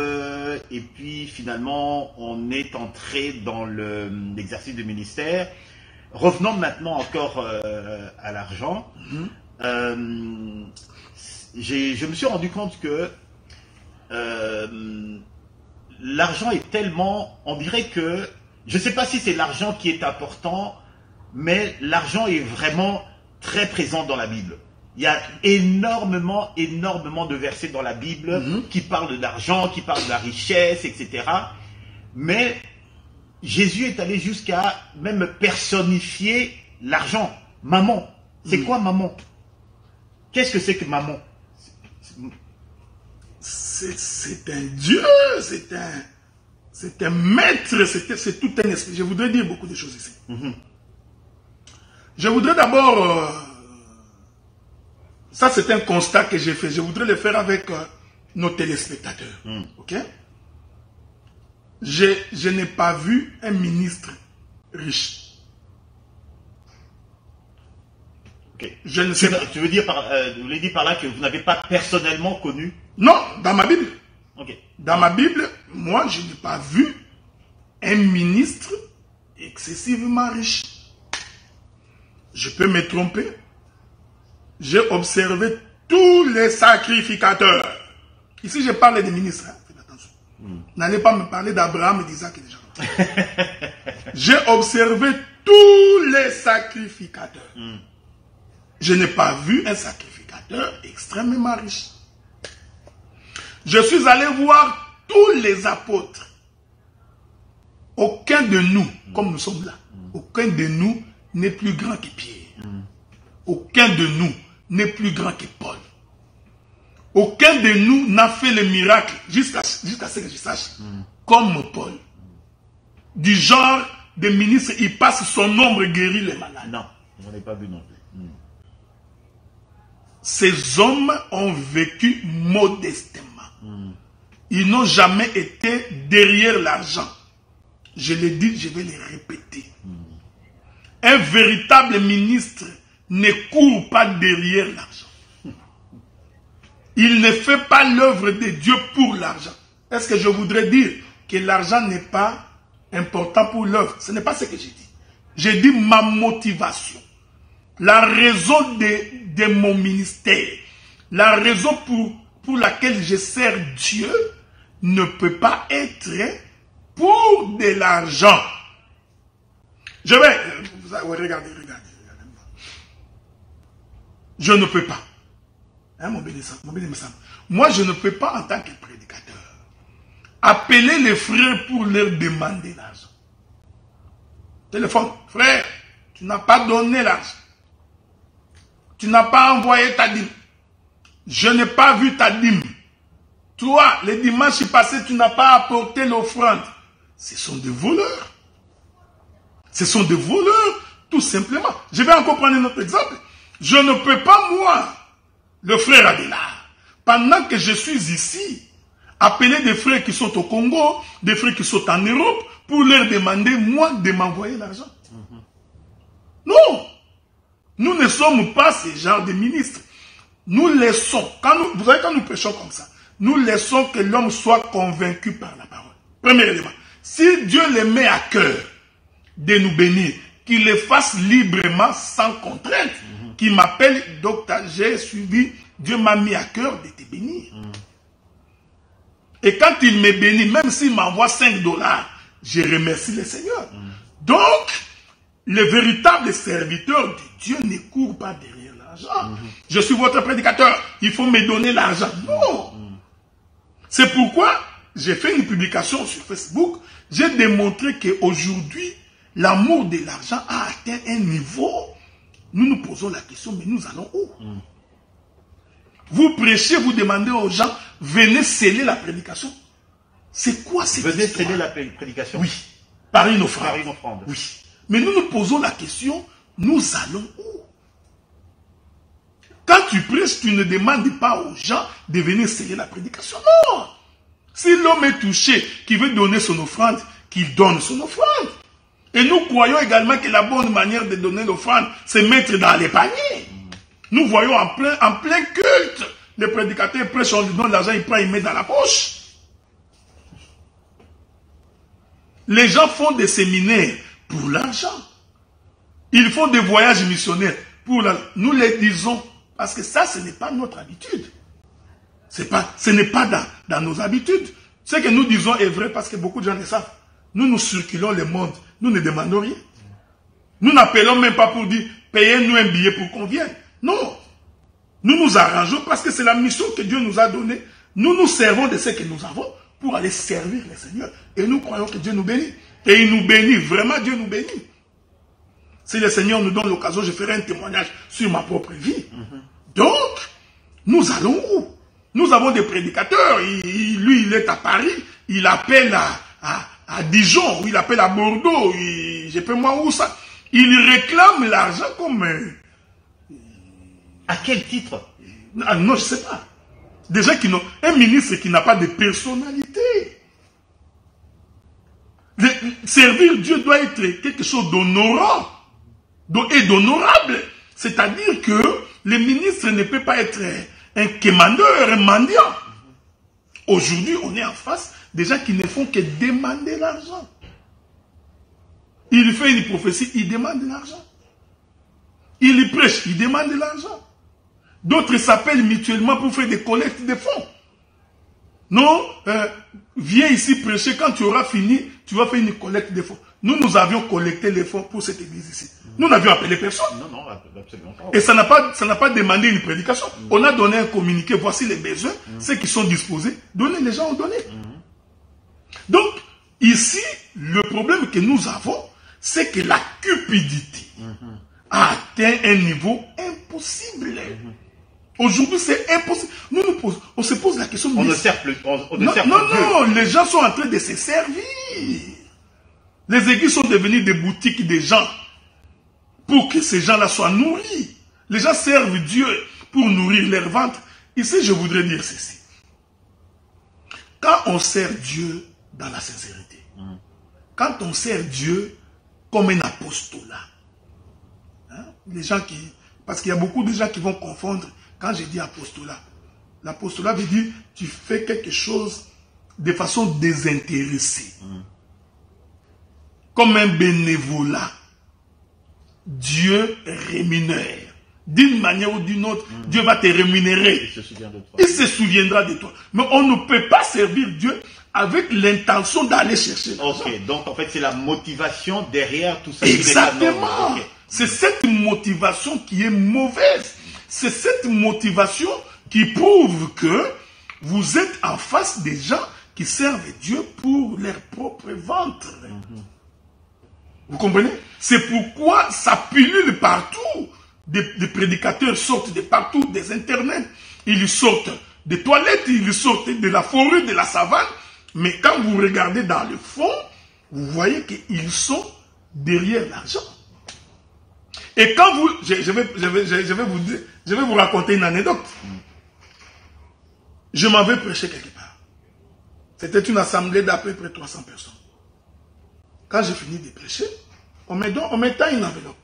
et puis finalement, on est entré dans l'exercice du ministère. Revenons maintenant encore à l'argent. Je me suis rendu compte que l'argent est tellement, on dirait que, je ne sais pas si c'est l'argent qui est important, mais l'argent est vraiment très présent dans la Bible. Il y a énormément de versets dans la Bible qui parlent de l'argent, qui parlent de la richesse, etc. Mais Jésus est allé jusqu'à même personnifier l'argent. Maman. C'est quoi maman? Qu'est-ce que c'est que maman? C'est un Dieu, c'est un maître, c'est tout un esprit. Je voudrais dire beaucoup de choses ici. Je voudrais d'abord, ça c'est un constat que j'ai fait, je voudrais le faire avec nos téléspectateurs. Ok? Je n'ai pas vu un ministre riche. Ok. Je ne sais pas. Tu veux dire vous voulez dire par là que vous n'avez pas personnellement connu? Non, dans ma Bible. Ok. Dans ma Bible, moi, je n'ai pas vu un ministre excessivement riche. Je peux me tromper. J'ai observé tous les sacrificateurs. Ici, je parle des ministres. Hein. Faites attention. N'allez pas me parler d'Abraham et d'Isaac et des gens. J'ai observé tous les sacrificateurs. Je n'ai pas vu un sacrificateur extrêmement riche. Je suis allé voir tous les apôtres. Aucun de nous, comme nous sommes là, aucun de nous n'est plus grand que Pierre. Aucun de nous n'est plus grand que Paul. Aucun de nous n'a fait le miracle, jusqu'à ce que je sache, comme Paul. Du genre de ministre, il passe son ombre guérit les malades. Non, je n'en ai pas vu non plus. Ces hommes ont vécu modestement. Ils n'ont jamais été derrière l'argent. Je l'ai dit, je vais le répéter. Un véritable ministre ne court pas derrière l'argent. Il ne fait pas l'œuvre de Dieu pour l'argent. Est-ce que je voudrais dire que l'argent n'est pas important pour l'œuvre? Ce n'est pas ce que j'ai dit. J'ai dit ma motivation. La raison de mon ministère, la raison pour laquelle je sers Dieu ne peut pas être pour de l'argent. Je vais... Regardez. Je ne peux pas. Hein, mon bénémoine. Moi, je ne peux pas, en tant que prédicateur, appeler les frères pour leur demander l'argent. Téléphone. Frère, tu n'as pas donné l'argent. Tu n'as pas envoyé ta dîme. Je n'ai pas vu ta dîme. Toi, le dimanche passé, tu n'as pas apporté l'offrande. Ce sont des voleurs. Ce sont des voleurs, tout simplement. Je vais encore prendre un autre exemple. Je ne peux pas, moi, le frère Adélard, pendant que je suis ici, appeler des frères qui sont au Congo, des frères qui sont en Europe, pour leur demander, moi, de m'envoyer l'argent. Non. Nous ne sommes pas ce genre de ministres. Nous laissons, vous savez, quand nous prêchons comme ça, nous laissons que l'homme soit convaincu par la parole. Premier élément. Si Dieu le met à cœur de nous bénir, qu'il le fasse librement, sans contrainte, qu'il m'appelle, docteur, j'ai suivi, Dieu m'a mis à cœur de te bénir. Et quand il me bénit, même s'il m'envoie $5, je remercie le Seigneur. Donc, le véritable serviteur de Dieu ne court pas derrière l'argent. Je suis votre prédicateur, il faut me donner l'argent. Non. C'est pourquoi j'ai fait une publication sur Facebook. J'ai démontré qu'aujourd'hui, l'amour de l'argent a atteint un niveau. Nous nous posons la question, mais nous allons où? Vous prêchez, vous demandez aux gens, venez sceller la prédication. C'est quoi cette histoire? Venez sceller la prédication? Oui, par une offrande. Par une offrande. Oui. Mais nous nous posons la question, nous allons où? Quand tu prêches, tu ne demandes pas aux gens de venir sceller la prédication. Non. Si l'homme est touché, qui veut donner son offrande, qu'il donne son offrande. Et nous croyons également que la bonne manière de donner l'offrande, c'est mettre dans les paniers. Nous voyons en plein culte, les prédicateurs prêchent, on lui donne l'argent, il prend, il met dans la poche. Les gens font des séminaires pour l'argent. Ils font des voyages missionnaires pour l'argent. Nous les disons, parce que ça, ce n'est pas notre habitude. Ce n'est pas dans nos habitudes. Ce que nous disons est vrai parce que beaucoup de gens le savent. Nous circulons le monde, nous ne demandons rien. Nous n'appelons même pas pour dire, payez-nous un billet pour qu'on vienne. Non. Nous nous arrangeons parce que c'est la mission que Dieu nous a donnée. Nous nous servons de ce que nous avons pour aller servir le Seigneur. Et nous croyons que Dieu nous bénit. Et il nous bénit, vraiment Dieu nous bénit. Si le Seigneur nous donne l'occasion, je ferai un témoignage sur ma propre vie. Donc, nous allons où? Nous avons des prédicateurs. Lui, il est à Paris. Il appelle à Dijon. Ou il appelle à Bordeaux. Je sais pas moi où ça. Il réclame l'argent comme... À quel titre? Non, je ne sais pas. Des gens qui n'ont... Un ministre qui n'a pas de personnalité. Servir Dieu doit être quelque chose d'honorant et d'honorable. C'est-à-dire que le ministre ne peut pas être un quémandeur, un mendiant. Aujourd'hui, on est en face des gens qui ne font que demander l'argent. Il fait une prophétie, il demande de l'argent. Il prêche, il demande de l'argent. D'autres s'appellent mutuellement pour faire des collectes de fonds. Non, viens ici prêcher, quand tu auras fini, tu vas faire une collecte de fonds. Nous avions collecté les fonds pour cette église ici. Nous n'avions appelé personne. Non, non, absolument pas. Et ça n'a pas demandé une prédication. On a donné un communiqué, voici les besoins, ceux qui sont disposés, donnez, les gens ont donné. Donc, ici, le problème que nous avons, c'est que la cupidité a atteint un niveau impossible. Aujourd'hui, c'est impossible. On se pose la question. On ne sert plus. Non, les gens sont en train de se servir. Les églises sont devenues des boutiques des gens pour que ces gens-là soient nourris. Les gens servent Dieu pour nourrir leur ventre. Ici, je voudrais dire ceci. Quand on sert Dieu dans la sincérité, quand on sert Dieu comme un apostolat, hein, les gens qui... Parce qu'il y a beaucoup de gens qui vont confondre. Quand je dis apostolat, l'apostolat veut dire tu fais quelque chose de façon désintéressée. Comme un bénévolat. Dieu rémunère. D'une manière ou d'une autre, Dieu va te rémunérer. Il se souviendra de toi. Mais on ne peut pas servir Dieu avec l'intention d'aller chercher l'argent. Ok, donc en fait c'est la motivation derrière tout ça. Exactement. Okay. C'est cette motivation qui est mauvaise. C'est cette motivation qui prouve que vous êtes en face des gens qui servent Dieu pour leur propre ventre. Vous comprenez? C'est pourquoi ça pilule partout. Des prédicateurs sortent de partout, des internets. Ils sortent des toilettes, ils sortent de la forêt, de la savane. Mais quand vous regardez dans le fond, vous voyez qu'ils sont derrière l'argent. Et quand vous... Je vais vous raconter une anecdote. Je m'en vais prêcher quelque part. C'était une assemblée d'à peu près 300 personnes. Quand j'ai fini de prêcher, on me tend une enveloppe.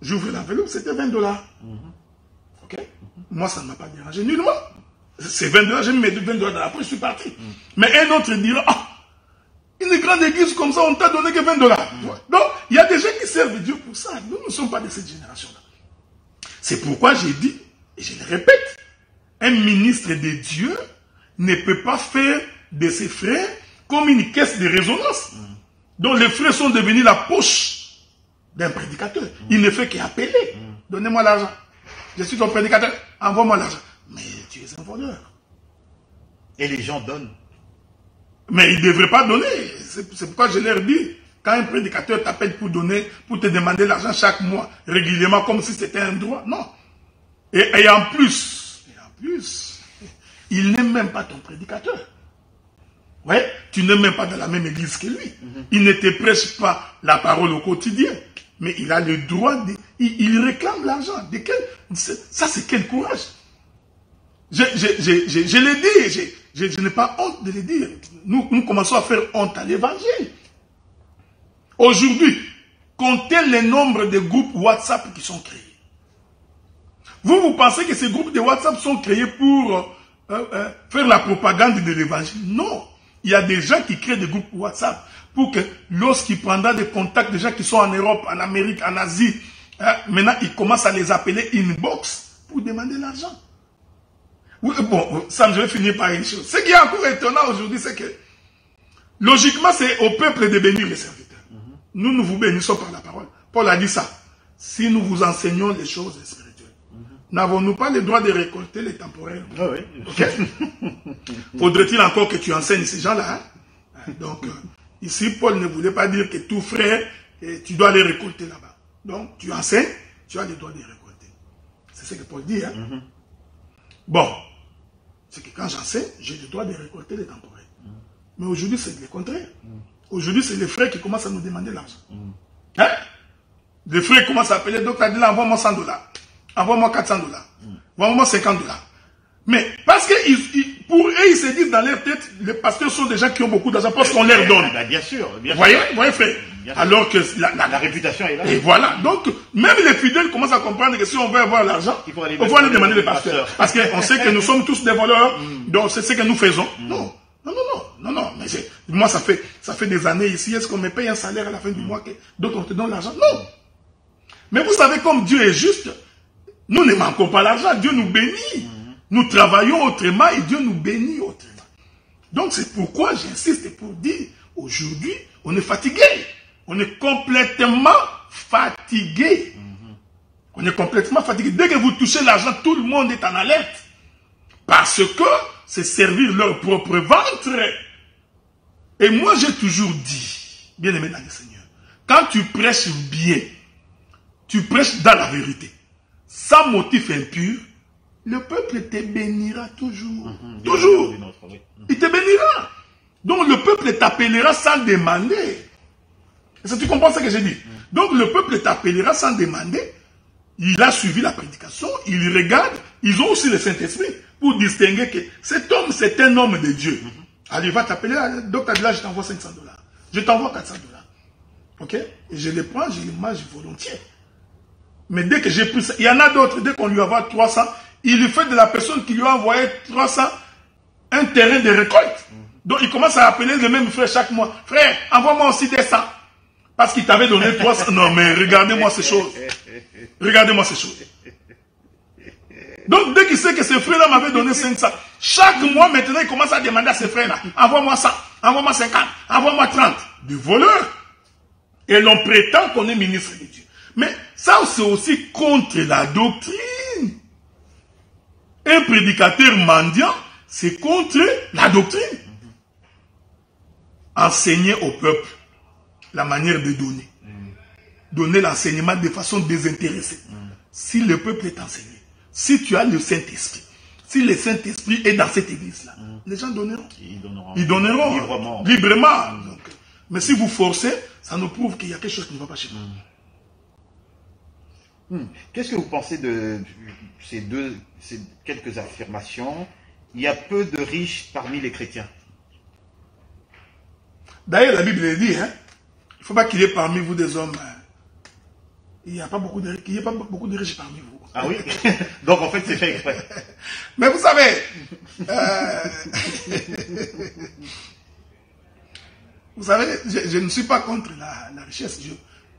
J'ouvre l'enveloppe, c'était $20. Ok? Moi, ça ne m'a pas dérangé nullement. C'est $20, j'ai mis mes $20 dans la poche, je suis parti. Mais un autre dira, ah, une grande église comme ça, on t'a donné que $20. Donc, il y a des gens qui servent Dieu pour ça. Nous ne sommes pas de cette génération-là. C'est pourquoi j'ai dit, et je le répète, un ministre de Dieu ne peut pas faire de ses frères comme une caisse de résonance. Donc les frères sont devenus la poche d'un prédicateur. Il ne fait qu'appeler. Donnez-moi l'argent. Je suis ton prédicateur. Envoie-moi l'argent. Mais tu es un voleur. Et les gens donnent. Mais ils ne devraient pas donner. C'est pourquoi je leur dis, quand un prédicateur t'appelle pour donner, pour te demander l'argent chaque mois, régulièrement, comme si c'était un droit, non. Et en plus, il n'est même pas ton prédicateur. Ouais, tu n'es même pas dans la même église que lui. Il ne te prêche pas la parole au quotidien. Mais il a le droit de... Il réclame l'argent. Ça, c'est quel courage. Je l'ai dit. Je n'ai pas honte de le dire. Nous commençons à faire honte à l'évangile. Aujourd'hui, comptez le nombre de groupes WhatsApp qui sont créés. Vous pensez que ces groupes de WhatsApp sont créés pour faire la propagande de l'évangile? Non. Il y a des gens qui créent des groupes WhatsApp pour que lorsqu'il prendra des contacts de gens qui sont en Europe, en Amérique, en Asie, maintenant il commence à les appeler inbox pour demander l'argent. Oui, bon, ça je vais finir par une chose. Ce qui est encore étonnant aujourd'hui, c'est que logiquement c'est au peuple de bénir les serviteurs. Nous vous bénissons par la parole. Paul a dit ça. Si nous vous enseignons les choses spirituelles, n'avons-nous pas le droit de récolter les temporaires? Ah oui. Okay? Faudrait-il encore que tu enseignes ces gens-là? Hein? Donc, ici, Paul ne voulait pas dire que tout frère, tu dois les récolter là-bas. Donc, tu enseignes, tu as le droit de les récolter. C'est ce que Paul dit. Hein? Bon, c'est que quand j'enseigne, j'ai le droit de récolter les temporaires. Mais aujourd'hui, c'est le contraire. Aujourd'hui, c'est les frères qui commencent à nous demander l'argent. Hein? Les frères commencent à appeler, donc, envoie-moi $100. Envoie-moi $400. Envoie-moi $50. Mais parce que pour eux, ils se disent dans leur tête, les pasteurs sont des gens qui ont beaucoup d'argent parce qu'on leur donne. Bien sûr. Voyez, frère. Alors que la réputation est là. Et voilà. Donc, même les fidèles commencent à comprendre que si on veut avoir l'argent, il faut aller demander le pasteur. Parce qu'on sait que nous sommes tous des voleurs, donc c'est ce que nous faisons. Non. Mais moi, ça fait des années ici. Est-ce qu'on me paye un salaire à la fin du mois que d'autres on te donne l'argent? Non. Mais vous savez, comme Dieu est juste, nous ne manquons pas l'argent. Dieu nous bénit. Nous travaillons autrement et Dieu nous bénit autrement. Donc, c'est pourquoi j'insiste pour dire, aujourd'hui, on est fatigué. On est complètement fatigué. On est complètement fatigué. Dès que vous touchez l'argent, tout le monde est en alerte. Parce que c'est servir leur propre ventre. Et moi, j'ai toujours dit, bien aimé dans le Seigneur, quand tu prêches bien, tu prêches dans la vérité, sans motif impur, le peuple te bénira toujours. Toujours. Il te bénira. Donc le peuple t'appellera sans demander. Est-ce que tu comprends ce que j'ai dit? Donc le peuple t'appellera sans demander. Il a suivi la prédication, il regarde. Ils ont aussi le Saint-Esprit pour distinguer que cet homme, c'est un homme de Dieu. Allez, va t'appeler, docteur Adila, je t'envoie $500. Je t'envoie $400. Ok? Et je les prends, je les mange volontiers. Mais dès que j'ai pris ça, il y en a d'autres, dès qu'on lui envoie 300, il lui fait de la personne qui lui a envoyé 300 un terrain de récolte. Donc il commence à appeler le même frère chaque mois. Frère, envoie-moi aussi des 100. Parce qu'il t'avait donné 300. Non, mais regardez-moi ces choses. Regardez-moi ces choses. Donc dès qu'il sait que ce frère-là m'avait donné 500, chaque mois maintenant il commence à demander à ce frère-là, envoie-moi 100, envoie-moi 50, envoie-moi 30. Du voleur. Et l'on prétend qu'on est ministre de Dieu. Mais ça c'est aussi contre la doctrine. Un prédicateur mendiant, c'est contre la doctrine. Enseigner au peuple la manière de donner. Donner l'enseignement de façon désintéressée. Si le peuple est enseigné, si tu as le Saint-Esprit, si le Saint-Esprit est dans cette église-là, les gens donneront. Ils donneront librement. Donc, mais si vous forcez, ça nous prouve qu'il y a quelque chose qui ne va pas chez nous. Qu'est-ce que vous pensez de ces quelques affirmations? Il y a peu de riches parmi les chrétiens. D'ailleurs, la Bible dit, il ne faut pas qu'il y ait parmi vous des hommes. Il n'y a pas beaucoup de riches parmi vous. Ah oui? Donc en fait, c'est fait exprès. Mais vous savez, je ne suis pas contre la richesse.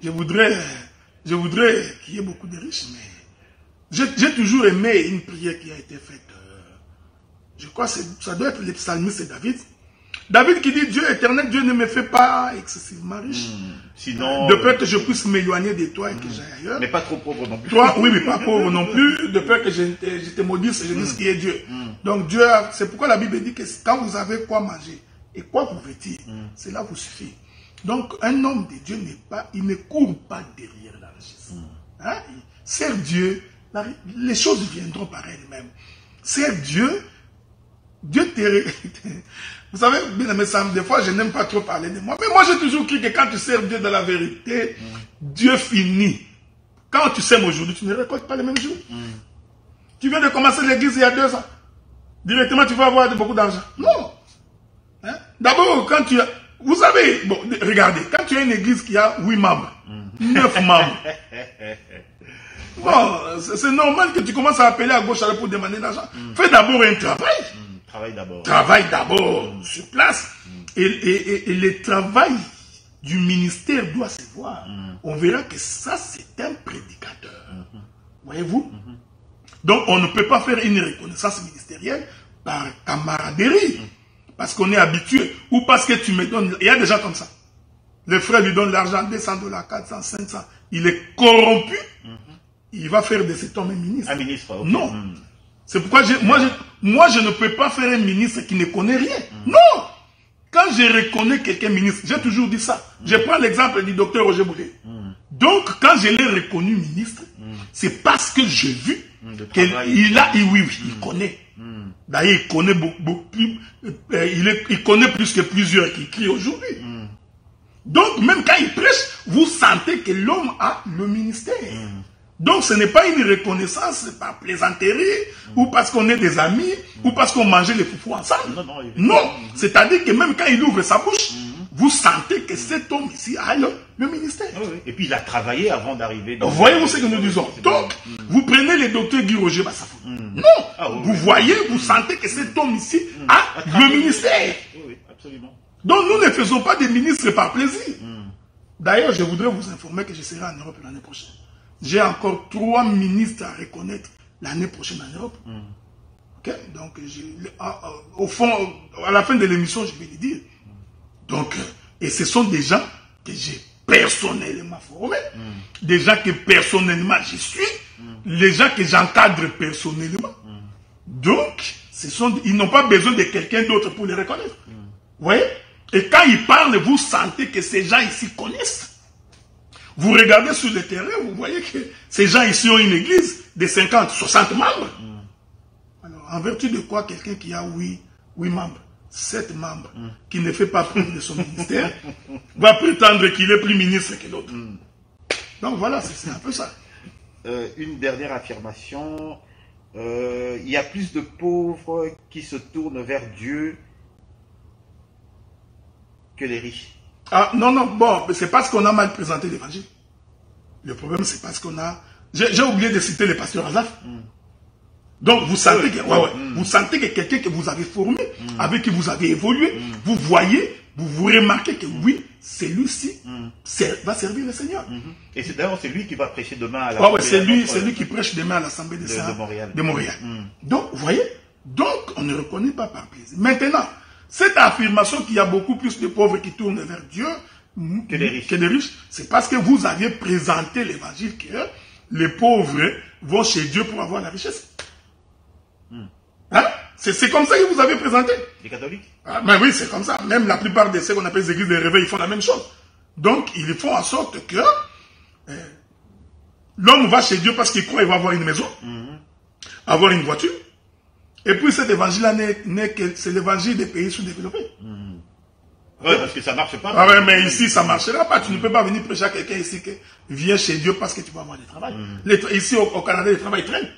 Je voudrais qu'il y ait beaucoup de riches, mais j'ai toujours aimé une prière qui a été faite. Je crois que ça doit être le psalmiste David. David qui dit, Dieu éternel, Dieu ne me fait pas excessivement riche. Sinon, de peur que je puisse m'éloigner de toi et que j'aille ailleurs. Mais pas trop pauvre non plus. Toi, oui, mais pas pauvre non plus. De peur que je te maudisse et je dise qui est Dieu. Donc Dieu, c'est pourquoi la Bible dit que quand vous avez quoi manger et quoi vous vêtir, cela vous suffit. Donc un homme de Dieu il ne court pas derrière la richesse. Sers Dieu, les choses viendront par elles-mêmes. Sers Dieu, Dieu te... Vous savez, bien aimé Sam, des fois je n'aime pas trop parler de moi. Mais moi j'ai toujours cru que quand tu sers Dieu de la vérité, Dieu finit. Quand tu sèmes aujourd'hui, tu ne récoltes pas le même jour. Tu viens de commencer l'église il y a 2 ans. Directement tu vas avoir beaucoup d'argent. Non. D'abord, quand tu as... Vous savez, bon, regardez, quand tu as une église qui a 8 membres, 9 membres, bon, c'est normal que tu commences à appeler à gauche à droite pour demander de l'argent. Fais d'abord un travail. Travaille d'abord sur place. Et le travail du ministère doit se voir. On verra que ça, c'est un prédicateur. Voyez-vous? Donc, on ne peut pas faire une reconnaissance ministérielle par camaraderie. Parce qu'on est habitué. Ou parce que tu me donnes... Il y a des gens comme ça. Le frère lui donne l'argent, $200, 400, 500. Il est corrompu. Il va faire de cet homme un ministre. Un ministre, okay. Non. C'est pourquoi moi, je ne peux pas faire un ministre qui ne connaît rien. Non. Quand je reconnais quelqu'un ministre, j'ai toujours dit ça. Je prends l'exemple du docteur Roger Boulay. Donc, quand je l'ai reconnu ministre, c'est parce que j'ai vu qu'il il connaît. D'ailleurs, il connaît beaucoup plus, il connaît plus que plusieurs qui crient aujourd'hui. Donc, même quand il prêche, vous sentez que l'homme a le ministère. Donc, ce n'est pas une reconnaissance par plaisanterie, ou parce qu'on est des amis, ou parce qu'on mangeait les foufous ensemble. Non, c'est-à-dire que même quand il ouvre sa bouche, vous sentez que cet homme ici a le ministère. Oui. Et puis il a travaillé avant d'arriver. Voyez-vous ce que nous disons. Donc, vous prenez le docteur Guy Roger Bassafou. Non, vous voyez, vous sentez que cet homme ici a le ministère. Oui, absolument. Donc, nous ne faisons pas des ministres par plaisir. D'ailleurs, je voudrais vous informer que je serai en Europe l'année prochaine. J'ai encore 3 ministres à reconnaître l'année prochaine en Europe. Ok? Donc, au fond, à la fin de l'émission, je vais le dire. Donc, et ce sont des gens que j'ai personnellement formés, des gens que personnellement je suis, les gens que j'encadre personnellement. Donc, ils n'ont pas besoin de quelqu'un d'autre pour les reconnaître. Vous voyez? Et quand ils parlent, vous sentez que ces gens ici connaissent. Vous regardez sur le terrain, vous voyez que ces gens ici ont une église de 50, 60 membres. Alors, en vertu de quoi quelqu'un qui a 8 membres, 7 membres, qui ne fait pas preuve de son ministère, va prétendre qu'il est plus ministre que l'autre. Donc voilà, c'est un peu ça. Une dernière affirmation. Il y a plus de pauvres qui se tournent vers Dieu que les riches. Ah, non, bon, c'est parce qu'on a mal présenté l'évangile. Le problème, c'est parce qu'on a... J'ai oublié de citer le pasteur Azaf. Donc, vous sentez que, vous sentez que quelqu'un que vous avez formé, avec qui vous avez évolué, vous voyez, vous remarquez que oui, celui-ci va servir le Seigneur. Et c'est d'ailleurs c'est lui qui va prêcher demain à l'Assemblée. C'est lui qui prêche demain à l'Assemblée de Montréal. Donc, vous voyez, donc on ne reconnaît pas par plaisir. Maintenant, cette affirmation qu'il y a beaucoup plus de pauvres qui tournent vers Dieu que les riches, c'est parce que vous aviez présenté l'évangile que les pauvres vont chez Dieu pour avoir la richesse. Hein? C'est comme ça que vous avez présenté. Les catholiques? Mais oui, c'est comme ça. Même la plupart de ceux qu'on appelle les églises de réveil, ils font la même chose. Donc, ils font en sorte que l'homme va chez Dieu parce qu'il croit qu'il va avoir une maison, avoir une voiture. Et puis cet évangile-là n'est que c'est l'évangile des pays sous-développés. Oui, parce que ça ne marche pas. Ah ouais, mais ici, ça ne marchera pas. Tu ne peux pas venir prêcher à quelqu'un ici que viens chez Dieu parce que tu vas avoir du travail. Ici, au Canada, le travail traîne.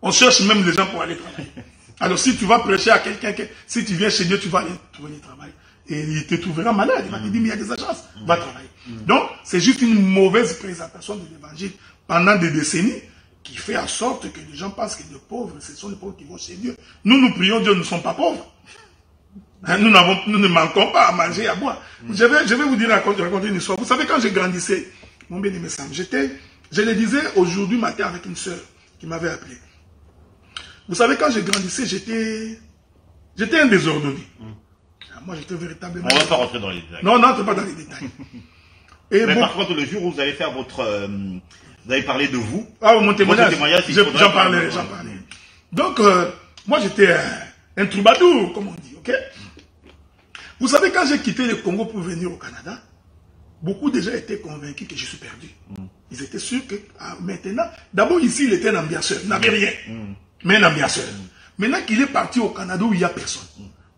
On cherche même les gens pour aller travailler. Alors, si tu vas prêcher à quelqu'un que si tu viens chez Dieu, tu vas aller trouver du travail. Et il te trouvera malade. Il va te dire, mais il y a des agences. Va travailler. Donc, c'est juste une mauvaise présentation de l'évangile pendant des décennies qui fait en sorte que les gens pensent que les pauvres, ce sont les pauvres qui vont chez Dieu. Nous prions Dieu, nous ne sommes pas pauvres. Hein, nous ne manquons pas à manger et à boire. Je vais vous dire, raconter une histoire. Vous savez, quand je grandissais, mon bien-aimé Sam, je le disais aujourd'hui matin avec une soeur qui m'avait appelé. Vous savez, quand je grandissais, j'étais un désordonné. Moi, j'étais véritablement... On ne va pas rentrer dans les détails. Non, n'entre pas dans les détails. Mais par contre, le jour où vous allez faire votre... vous allez parler de vous. Ah, mon témoignage, j'en parlerai. Ouais. Donc, moi, j'étais un troubadour, comme on dit, ok? Vous savez, quand j'ai quitté le Congo pour venir au Canada, beaucoup de gens étaient convaincus que je suis perdu. Ils étaient sûrs que maintenant... D'abord, ici, il était un ambianceur. Il n'avait rien. Mais un ambianceur. Maintenant qu'il est parti au Canada où il n'y a personne.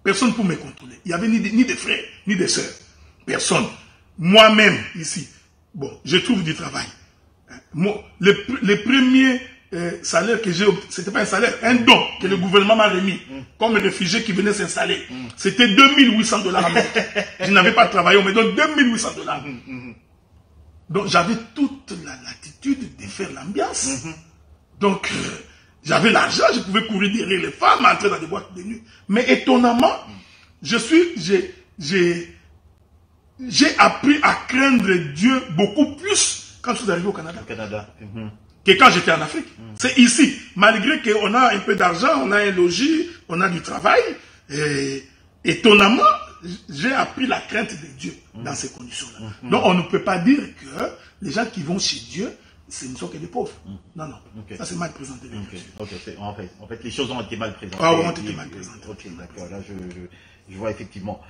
Personne pour me contrôler. Il n'y avait ni de frères, ni de sœurs. Personne. Moi-même, ici, bon, je trouve du travail. Les premiers salaires que j'ai obtenus, ce n'était pas un salaire, un don que le gouvernement m'a remis, comme réfugié qui venait s'installer. C'était 2800 $ américains. Je n'avais pas travaillé, on me donne 2800 $. Donc j'avais toute la latitude de faire l'ambiance. Donc j'avais l'argent, je pouvais courir derrière les femmes, entrer dans des boîtes de nuit. Mais étonnamment, j'ai appris à craindre Dieu beaucoup plus quand je suis arrivé au Canada. Que quand j'étais en Afrique. C'est ici, malgré qu'on a un peu d'argent, on a un logis, on a du travail, et étonnamment, j'ai appris la crainte de Dieu dans ces conditions-là. Donc on ne peut pas dire que les gens qui vont chez Dieu, ce ne sont que des pauvres. Non. Ça c'est mal présenté. En fait, les choses ont été mal présentées. Ah, ont été mal présentées. Ok, d'accord, là je vois effectivement.